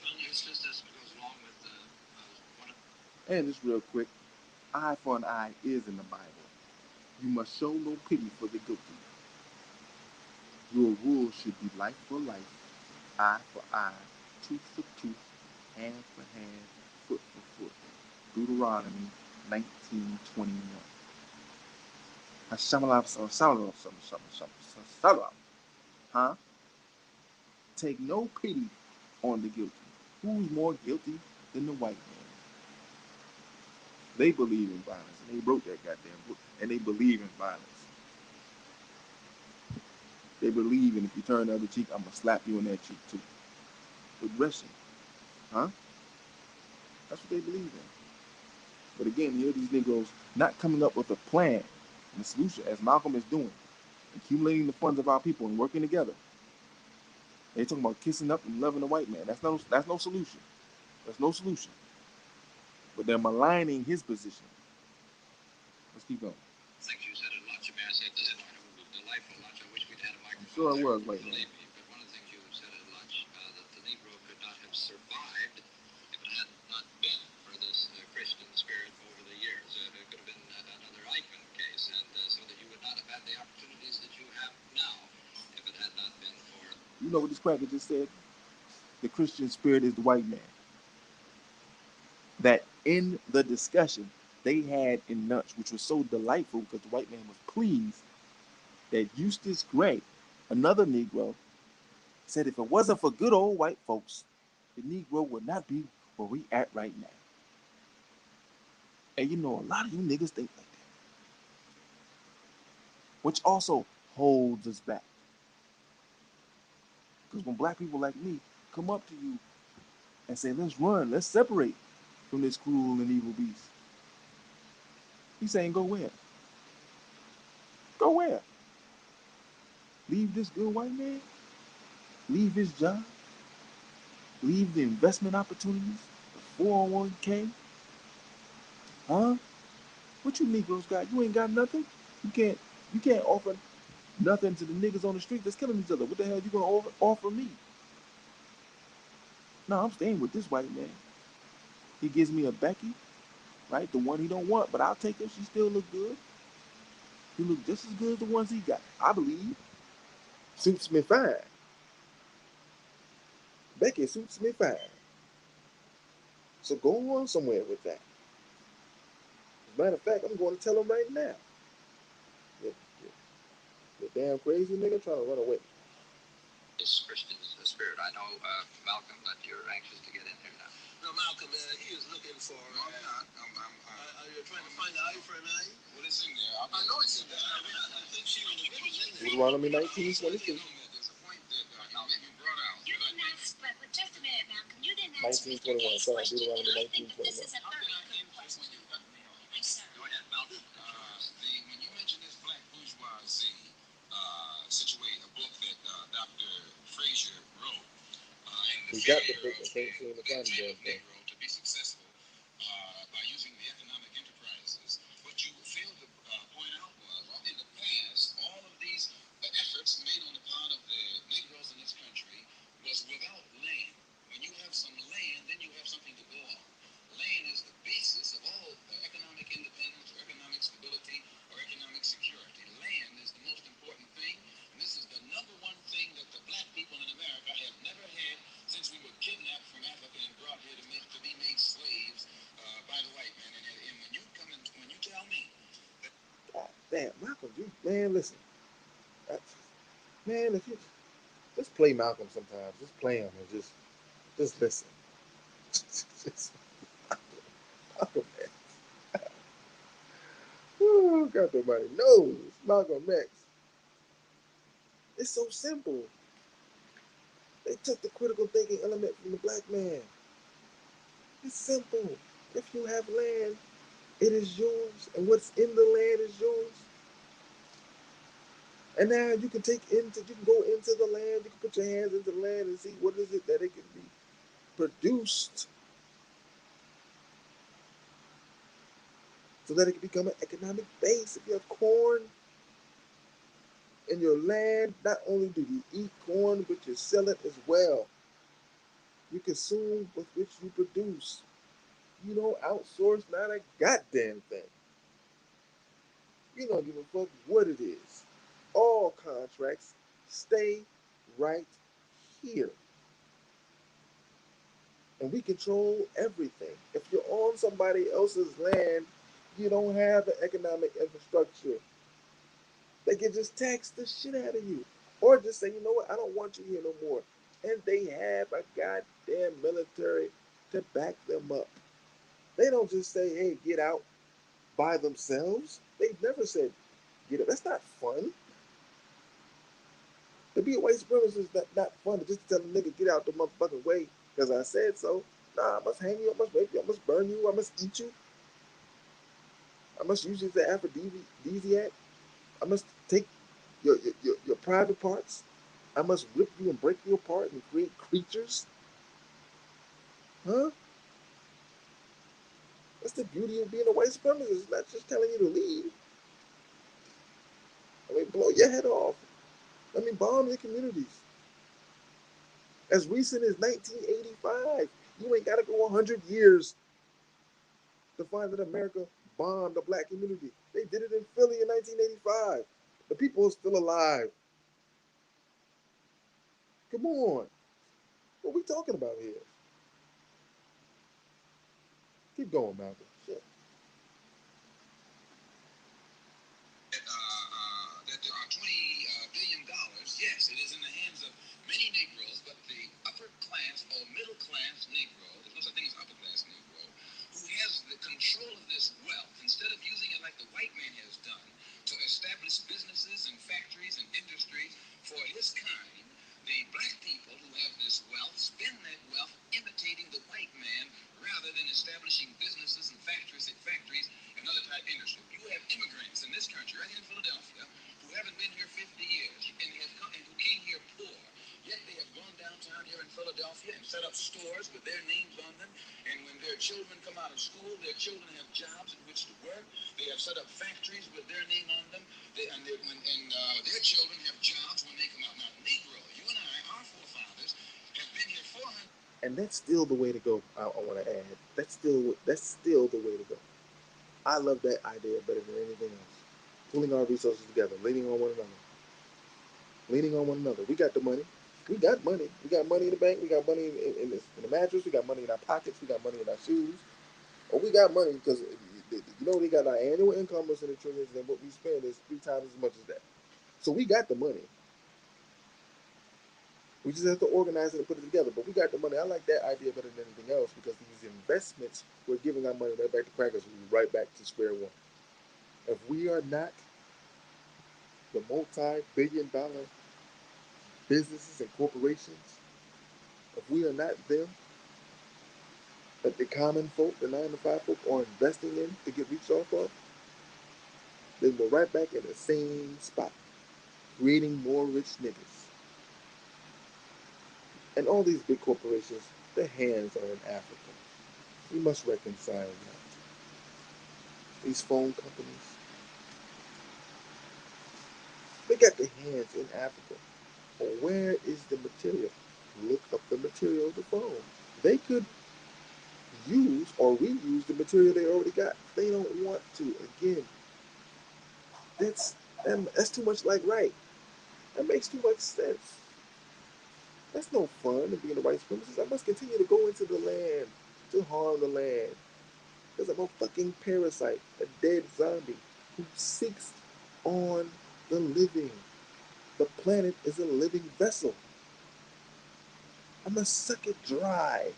foundation. Eustace, this goes along with one of... And just real quick, eye for an eye is in the Bible. You must show no pity for the guilty. Your rule should be life for life, eye for eye, tooth for tooth, hand for hand, foot for foot. Deuteronomy 19:21. Huh? Take no pity on the guilty. Who's more guilty than the white man? They believe in violence, and they wrote that goddamn book, and they believe in violence. They believe in, if you turn the other cheek, I'm gonna slap you on that cheek too. Aggression, huh? That's what they believe in. But again, here are these Negroes not coming up with a plan and a solution, as Malcolm is doing, accumulating the funds of our people and working together. They're talking about kissing up and loving the white man. That's no solution. That's no solution. But they're maligning his position. Let's keep going. Things you said at lunch, may I say this morning, it was delightful lunch. I wish we'd had a microphone. Sure it there. was, right now. Believe me, but one of the things you said at lunch, that the Negro could not have survived if it had not been for this Christian spirit over the years. It could have been You know what this cracker just said? The Christian spirit is the white man. That in the discussion they had in lunch, which was so delightful because the white man was pleased, that Eustace Gray, another Negro, said if it wasn't for good old white folks, the Negro would not be where we at right now. And you know, a lot of you niggas think like that, which also holds us back. Because when black people like me come up to you and say, let's run, let's separate from this cruel and evil beast, he's saying, go where? Go where? Leave this good white man? Leave his job? Leave the investment opportunities? The 401k? Huh? What you Negroes got? You ain't got nothing? You can't you can't offer nothing to the niggas on the street that's killing each other. What the hell you gonna offer me? No, I'm staying with this white man. He gives me a Becky, right? The one he don't want, but I'll take her. She still look good. He look just as good as the ones he got. I believe. Suits me fine. Becky suits me fine. So go on somewhere with that. As a matter of fact, I'm going to tell him right now. You, you, you damn crazy nigga trying to run away. This Christian spirit. I know, Malcolm, that you're anxious to get in here now. No, Malcolm, he is looking for. No, I'm not. Are you trying to find the iFrame I? Well, it's in there. I know it's in there. I think she was in there. Deuteronomy 19:22. There's a point that you brought out. You didn't ask, but just a minute, Malcolm. You didn't answer Mr. 19:21. Gay's Sorry, question, and Deuteronomy I think that this 19:21. is a very good question. I'm sorry. Go ahead, Malcolm. When you mentioned this black bourgeoisie situation, a book that Dr. Frazier wrote, and the He got the failure book. of I can't see the that time type damn of thing. Negro to be successful by using the economic enterprises, what you failed to point out was, in the past, all of these efforts made on the part of the Negroes in this country was without land. When you have some land, then you have something to go on. Land is the basis of all economic independence or economic stability or economic security. Land is the most important thing, and this is the number one thing that the black people in America have never had since we were kidnapped from Africa and brought here to be made slaves by the white man. And when you tell me that. God damn, Malcolm, you man, listen. I, man, if you just play Malcolm sometimes, just play him and just listen. Just Malcolm X. Oh, God Almighty knows Malcolm X. It's so simple. They took the critical thinking element from the black man. It's simple. If you have land, it is yours, and what's in the land is yours. And now you can go into the land, you can put your hands into the land and see what is it that it can be produced so that it can become an economic base. If you have corn in your land, not only do you eat corn, but you sell it as well. You consume with which you produce. You don't outsource not a goddamn thing. You don't give a fuck what it is. All contracts stay right here. And we control everything. If you're on somebody else's land, you don't have an economic infrastructure. They can just tax the shit out of you. Or just say, you know what, I don't want you here no more. And they have a goddamn military to back them up. They don't just say, hey, get out by themselves. They've never said, get out. That's not fun. To be a white supremacist is not fun. To just tell a nigga, get out the motherfucking way because I said so. Nah, I must hang you, I must rape you, I must burn you, I must eat you. I must use you as an aphrodisiac. I must take your private parts. I must rip you and break you apart and create creatures. Huh? That's the beauty of being a white supremacist. It's not just telling you to leave. I mean, blow your head off. I mean, bomb your communities. As recent as 1985, you ain't got to go 100 years to find that America bombed the black community. They did it in Philly in 1985. The people are still alive. Come on. What we talking about here? Keep going, Malcolm. Shit. That there are $20 billion. Yes, it is in the hands of many Negroes, but the upper class or middle class Negro, there's no such thing as upper class Negro, who has the control of this wealth, instead of using it like the white man has done to establish businesses and factories and industries for his kind, the black people who have this wealth spend that wealth imitating the white man rather than establishing businesses and factories and other type of industry. You have immigrants in this country, right here in Philadelphia, who haven't been here 50 years and have come and who came here poor. Yet they have gone downtown here in Philadelphia and set up stores with their names on them. And when their children come out of school, their children have jobs in which to work. They have set up factories with their name on them. Their children have jobs when they come out. Now, Negro, you and I, our forefathers, have been here 400. And that's still the way to go. I want to add. That's still the way to go. I love that idea better than anything else. Pulling our resources together, leaning on one another, leaning on one another. We got the money. We got money. We got money in the bank. We got money in the mattress. We got money in our pockets. We got money in our shoes. Or we got money because they got our annual income is in the trillions, and what we spend is 3 times as much as that. So we got the money. We just have to organize it and put it together. But we got the money. I like that idea better than anything else because these investments, we're giving our money right back to crackers. We're right back to square one. If we are not the multi-billion-dollar businesses and corporations, if we are not them that the common folk, the 9 to 5 folk, are investing in to get rich off of, then we're right back in the same spot, creating more rich niggas. And all these big corporations, their hands are in Africa. We must reconcile that. These phone companies, they got their hands in Africa. Well, where is the material? Look up the material of the phone. They could use or reuse the material they already got. They don't want to. Again, that's that's too much like right. That makes too much sense. That's no fun to be in the white supremacists. I must continue to go into the land to harm the land. Because I'm a fucking parasite, a dead zombie who seeks on the living. The planet is a living vessel. I must suck it dry.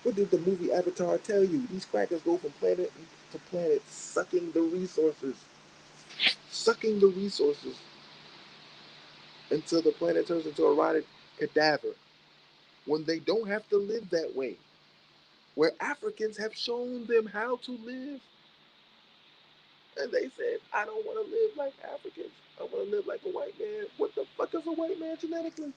What did the movie Avatar tell you? These crackers go from planet to planet, sucking the resources, sucking the resources until the planet turns into a rotted cadaver. When they don't have to live that way, where Africans have shown them how to live, and they said, "I don't want to live like Africans. I want to live like a white man." What the fuck is a white man genetically?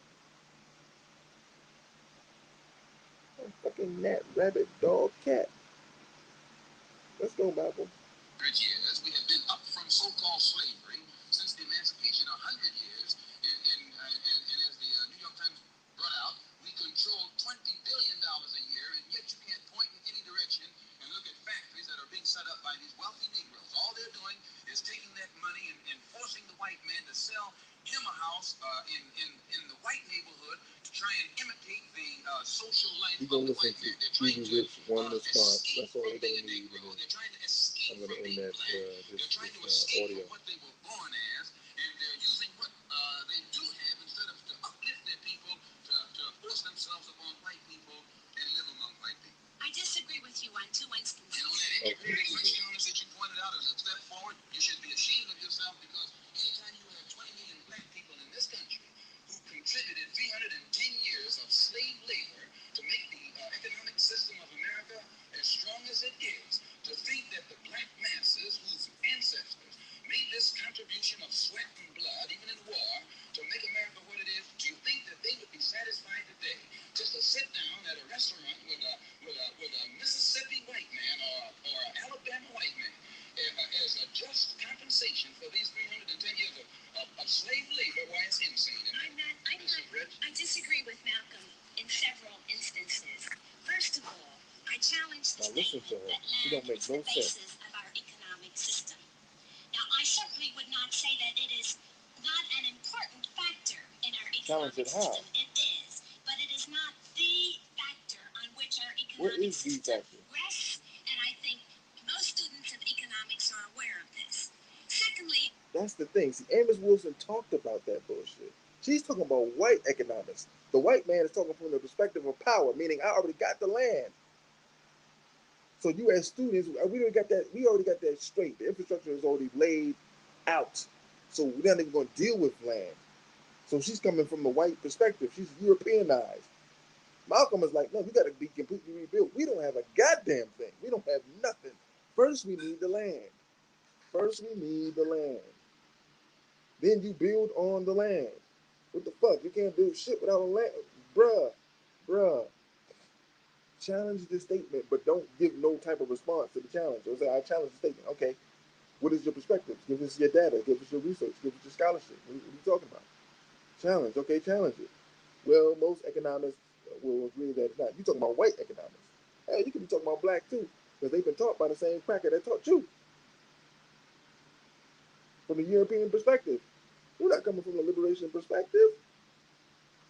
A fucking gnat, rabbit, dog, cat. Let's go, Malcolm. Years. We have been up from so-called slavery since the emancipation 100 years. And as the New York Times brought out, we control $20 billion a year, and yet you can't point in any direction and look at factories that are being set up by these wealthy Negroes. All they're doing is taking that money and forcing the white man to sell him a house in the white neighborhood to try and imitate the social life You're of gonna the listen white to man. They're trying Easy to Rich one response. escape That's all from we're being gonna a need. Negro. They're trying to escape I'm gonna from end being that black. They're trying to escape audio. from what they were born as, and they're using what they do have instead of to uplift their people to force themselves upon white people and live among white people. I disagree with you on two instances. And on that integrated lynch counters that you pointed out as a step forward, you should be ashamed of yourself because anytime you have 20 million black people in this country who contributed 310 years of slave labor to make the economic system of America as strong as it is, to think that the black masses whose ancestors made this contribution of sweat and blood, even in war, to make America what it is, do you think that they would be satisfied today just to sit down at a restaurant with a Mississippi white man or an Alabama white man as a just compensation for these 310 years of slave labor? Why, it's insane. I disagree with Malcolm in several instances. First of all, I challenge the Now listen statement to her. that She land don't make is no the sense. basis of our economic system. Now, I certainly would not say that it is not an important factor in our Challenge it how? It is, but it is not the factor on which our What economic is the system factor? rests, and I think most students of economics are aware of this. Secondly, That's the thing. See, Amos Wilson talked about that bullshit. She's talking about white economics. The white man is talking from the perspective of power, meaning I already got the land. So you as students, we already got that. We already got that straight. The infrastructure is already laid out. So we're not even going to deal with land. So she's coming from the white perspective. She's Europeanized. Malcolm is like, no, you got to be completely rebuilt. We don't have a goddamn thing. We don't have nothing. First, we need the land. First, we need the land. Then you build on the land. What the fuck? You can't build shit without a land. Bruh, bruh. Challenge the statement, but don't give no type of response to the challenge. Or say, I challenge the statement. Okay, what is your perspective? Give us your data. Give us your research. Give us your scholarship. What are you talking about? Challenge. Okay, challenge it. Well, most economists will agree that it's not. You talking about white economics. Hey, you can be talking about black too, because they've been taught by the same cracker that taught you from the European perspective. You're not coming from the liberation perspective.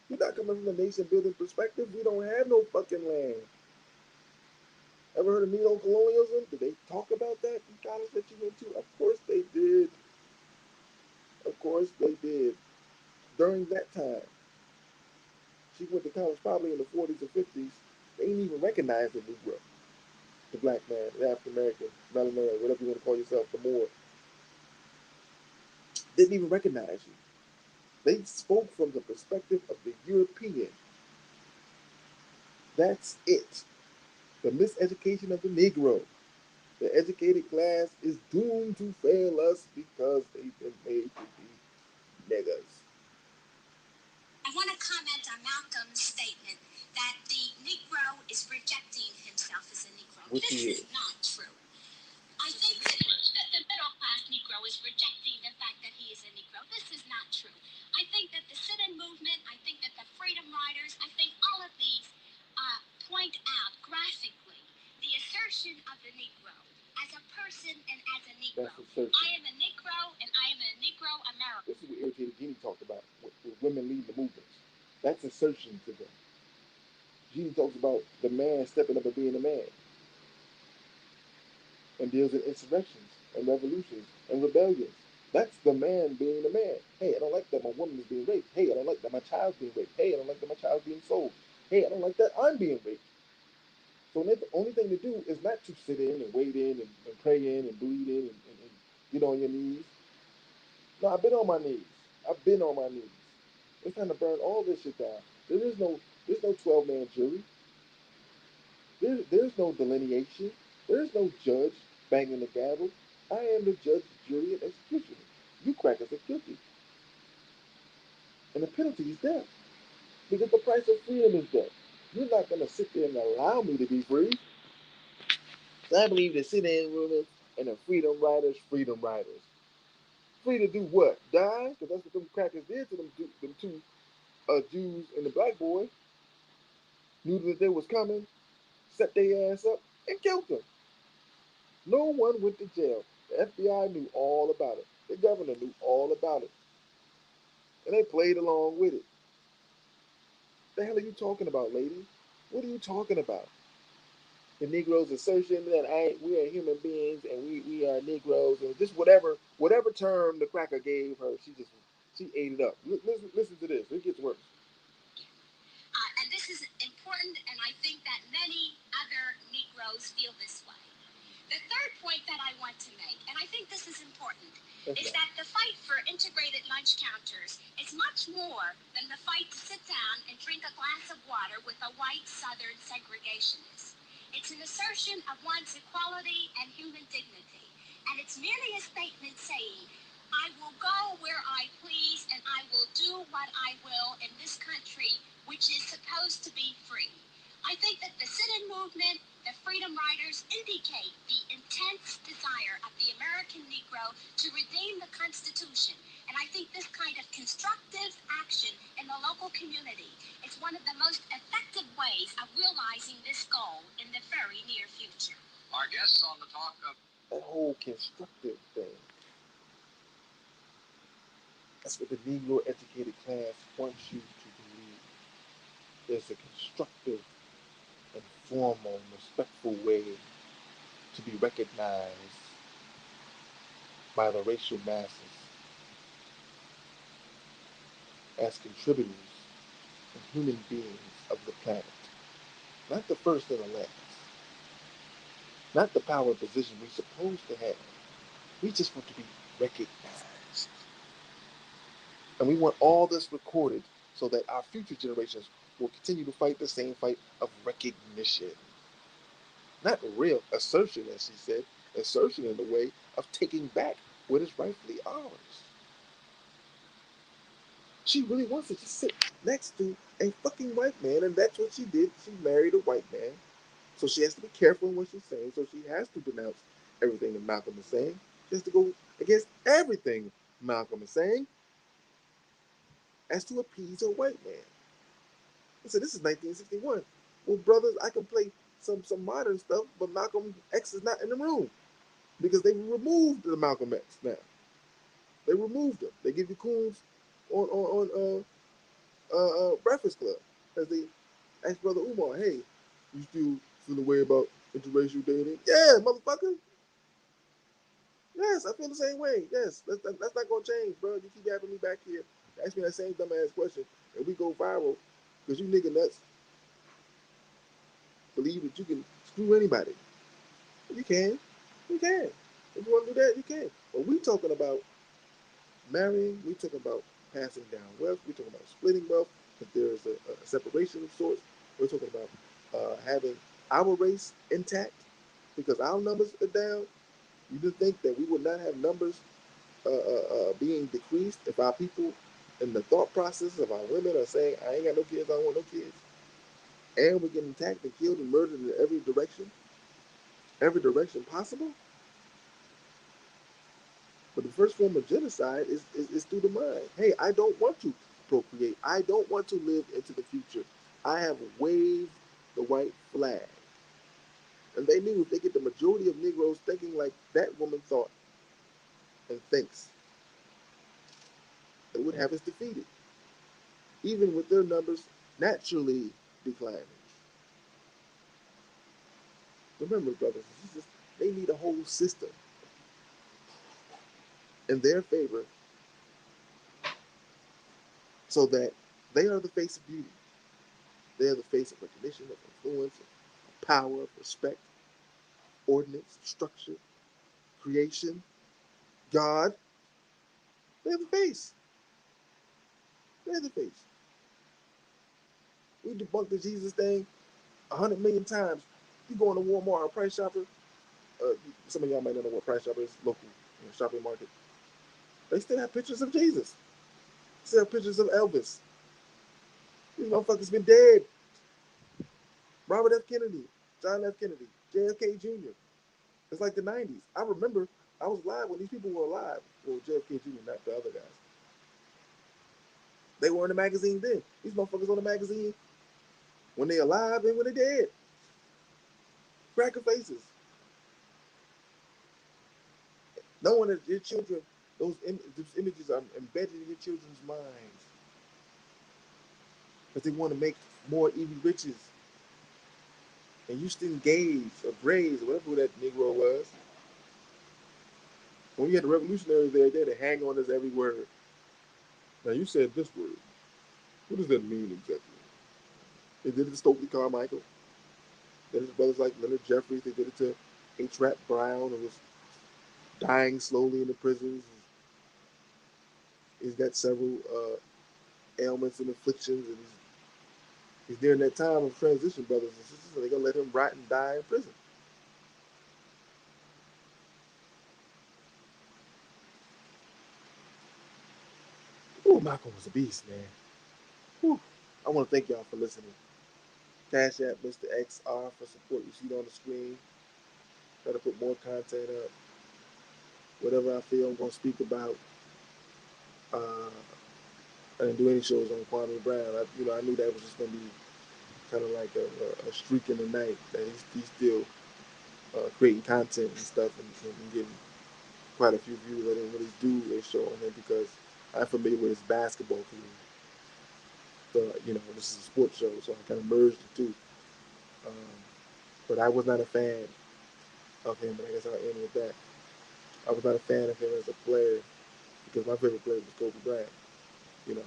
You're not coming from the nation building perspective. We don't have no fucking land. Ever heard of neo-colonialism? Did they talk about that in college that you went to? Of course they did. Of course they did. During that time, she went to college probably in the 40s or 50s. They didn't even recognize the Negro, the black man, the African American, melanated, whatever you want to call yourself, the Moor. Didn't even recognize you. They spoke from the perspective of the European. That's it. The miseducation of the Negro. The educated class is doomed to fail us because they've been made to be niggas. I want to comment on Malcolm's statement that the Negro is rejecting himself as a Negro. Which This he is is. not true. I think that the middle class Negro is rejecting the fact that he is a Negro. This is not true. I think that the sit-in movement, I think that the Freedom Riders, I think all of these point out graphically the assertion of the Negro as a person and as a Negro. That's assertion. I am a Negro and I am a Negro American. This is what Irritated Jeannie talked about with women leading the movements. That's assertion to them. Jeannie talks about the man stepping up and being a man and deals in insurrections and revolutions and rebellions. That's the man being a man. Hey, I don't like that my woman is being raped. Hey, I don't like that my child's being raped. Hey, I don't like that my child's being sold. Hey, I don't like that I'm being raped. So the only thing to do is not to sit in and wait in and pray in and bleed in and get on your knees. No, I've been on my knees. I've been on my knees. It's time to burn all this shit down. There's no 12-man jury. There's no delineation. There's no judge banging the gavel. I am the judge, jury, and executioner. You crackers are guilty. And the penalty is death. Because the price of freedom is death. You're not going to sit there and allow me to be free. So I believe the sit-in rulers and the freedom riders. Free to do what? Die? Because that's what them crackers did to them two Jews and the black boy. Knew that they was coming, set their ass up, and killed them. No one went to jail. The FBI knew all about it. The governor knew all about it. And they played along with it. The hell are you talking about, lady? What are you talking about? The Negro's assertion that we are human beings and we are Negroes and just whatever term the cracker gave her, she ate it up. Listen to this. It gets worse. And this is important, and I think that many other Negroes feel this way. The third point that I want to make, and I think this is important, is that the fight for integrated lunch counters is much more than the fight to sit down and drink a glass of water with a white Southern segregationist. It's an assertion of one's equality and human dignity, and it's merely a statement saying, I will go where I please and I will do what I will in this country, which is supposed to be free. I think that the sit-in movement, the Freedom Riders indicate the intense desire of the American Negro to redeem the Constitution. And I think this kind of constructive action in the local community is one of the most effective ways of realizing this goal in the very near future. Our guests on the talk of That whole constructive thing. That's what the Negro educated class wants you to believe. There's a constructive and formal, respectful way to be recognized by the racial masses as contributors and human beings of the planet. Not the first and the last. Not the power position we're supposed to have. We just want to be recognized. And we want all this recorded so that our future generations will continue to fight the same fight of recognition. Not real assertion, as she said, assertion in the way of taking back what is rightfully ours. She really wants to sit next to a fucking white man, and that's what she did. She married a white man. So she has to be careful in what she's saying. So she has to denounce everything that Malcolm is saying. She has to go against everything Malcolm is saying as to appease a white man. I said, this is 1961. Well, brothers, I can play some modern stuff, but Malcolm X is not in the room because they removed the Malcolm X now. They removed him. They give you coons on Breakfast Club as they asked Brother Umar, hey, you still feel the way about interracial dating? Yeah, motherfucker. Yes, I feel the same way. Yes, that's not gonna change, bro. You keep having me back here, ask me that same dumbass question, and we go viral because you nigga nuts believe that you can screw anybody. You can, you can. If you want to do that, you can. But we talking about marrying. We talking about passing down wealth. We talking about splitting wealth. If there's a separation of sorts, we're talking about having our race intact because our numbers are down. You just think that we would not have numbers being decreased if our people in the thought process of our women are saying, I ain't got no kids, I don't want no kids, and we're getting attacked and killed and murdered in every direction possible. But the first form of genocide is through the mind. Hey, I don't want to procreate. I don't want to live into the future. I have waved the white flag. And they knew if they get the majority of Negroes thinking like that woman thought and thinks, it would have us defeated, even with their numbers naturally declining. Remember, brothers and sisters, they need a whole system in their favor so that they are the face of beauty. They are the face of recognition, of influence, of power, of respect, ordinance, structure, creation, God. They're the face. They're the face. We debunked the Jesus thing 100 million times. You go into Walmart or Price Chopper. Uh, some of y'all might not know what Price Chopper is, local shopping market. They still have pictures of Jesus. Still have pictures of Elvis. These motherfuckers been dead. Robert F. Kennedy, John F. Kennedy, JFK Jr. It's like the 90s. I remember I was alive when these people were alive. Well, JFK Jr., not the other guys. They were in the magazine then. These motherfuckers on the magazine when they alive and when they dead. Cracker faces. Knowing that your children, those images are embedded in your children's minds. Because they want to make more Evie Riches and Houston Gays or Grays or whatever that Negro was. When you had the revolutionaries there, they had to hang on this every word. Now you said this word. What does that mean exactly? They did it to Stokely Carmichael. Then his brothers like Leonard Jeffries, they did it to H. Rap Brown, who was dying slowly in the prisons. He's got several ailments and afflictions, and he's during that time of transition, brothers and sisters, and they're gonna let him rot and die in prison. Oh, Malcolm was a beast, man. Whew. I want to thank y'all for listening. Cash App, Mr. XR for support. You see it on the screen. Try to put more content up. Whatever I feel I'm gonna speak about. Uh, I didn't do any shows on Kwame Brown. I knew that was just gonna be kind of like a streak in the night that he's still creating content and stuff and getting quite a few views. I didn't really do a show on him because I'm familiar with his basketball career. So, this is a sports show, so I kind of merged the two. Um, but I was not a fan of him, and I guess I'll end with that. I was not a fan of him as a player because my favorite player was Kobe Bryant, you know,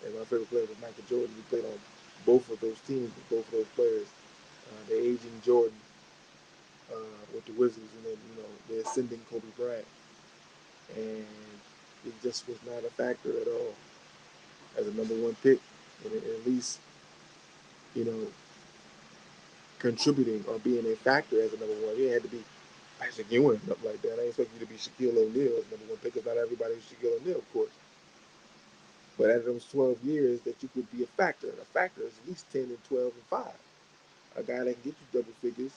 and my favorite player was Michael Jordan. He played on both of those teams with both of those players. The aging Jordan with the Wizards, and then the ascending Kobe Bryant, and he just was not a factor at all as a number one pick, and at least you know contributing or being a factor as a number one. He had to be Patrick Ewing and stuff like that. I expect you to be Shaquille O'Neal as number one pick, because not everybody was Shaquille O'Neal, of course. But out of those 12 years, that you could be a factor, and a factor is at least 10 and 12 and 5. A guy that can get you double figures,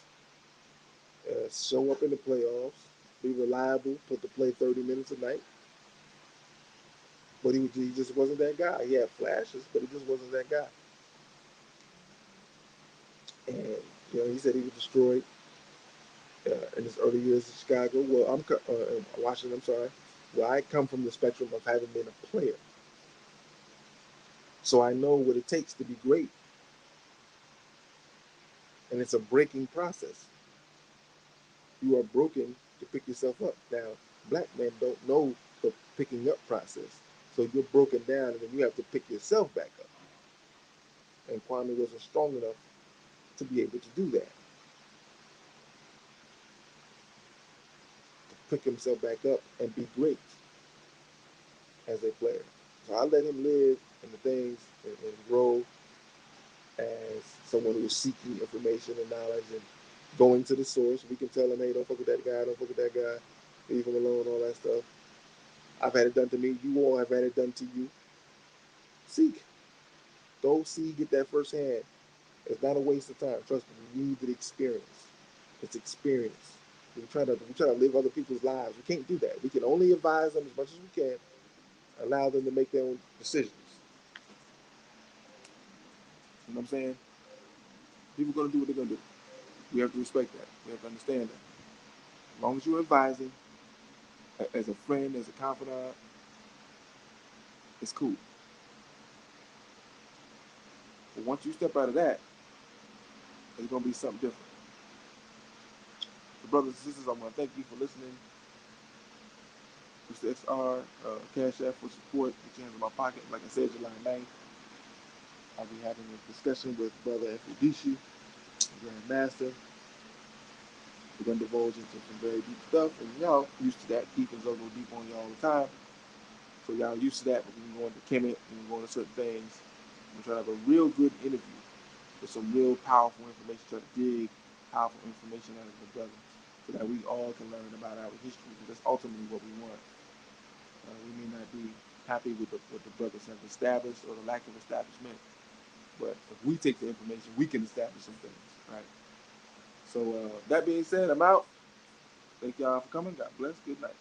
show up in the playoffs, be reliable, put to play 30 minutes a night. But he just wasn't that guy. He had flashes, but he just wasn't that guy. And he said he was destroyed in his early years in Chicago. Well, Washington. I'm sorry. Well, I come from the spectrum of having been a player, so I know what it takes to be great, and it's a breaking process. You are broken to pick yourself up. Now, black men don't know the picking up process, so you're broken down, and then you have to pick yourself back up. And Kwame wasn't strong enough to be able to do that, to pick himself back up and be great as a player. So I let him live in the things and grow as someone who is seeking information and knowledge and going to the source. We can tell him, hey, don't fuck with that guy, don't fuck with that guy, leave him alone, all that stuff. I've had it done to me. You all have had it done to you. Seek. Go see, get that firsthand. It's not a waste of time. Trust me, you need the experience. It's experience. We try to live other people's lives. We can't do that. We can only advise them as much as we can, allow them to make their own decisions. You know what I'm saying? People are gonna do what they're gonna do. We have to respect that. We have to understand that. As long as you're advising, as a friend, as a confidant, it's cool. But once you step out of that, it's gonna be something different. So brothers and sisters, I want to thank you for listening. Mr. XR, Cash App for support. Put your hands in my pocket. Like I said, July 9th, I'll be having a discussion with Brother Efudishu, Grand Master. We're going to divulge into some very deep stuff, and y'all used to that. Deacons don't go deep on y'all all the time. So y'all used to that, but we can go into Kemet, we can go into certain things. I'm trying to have a real good interview with some real powerful information, try to dig powerful information out of the brother so that we all can learn about our history, because that's ultimately what we want. We may not be happy with what the brothers have established or the lack of establishment, but if we take the information, we can establish some things, right? So that being said, I'm out. Thank y'all for coming. God bless. Good night.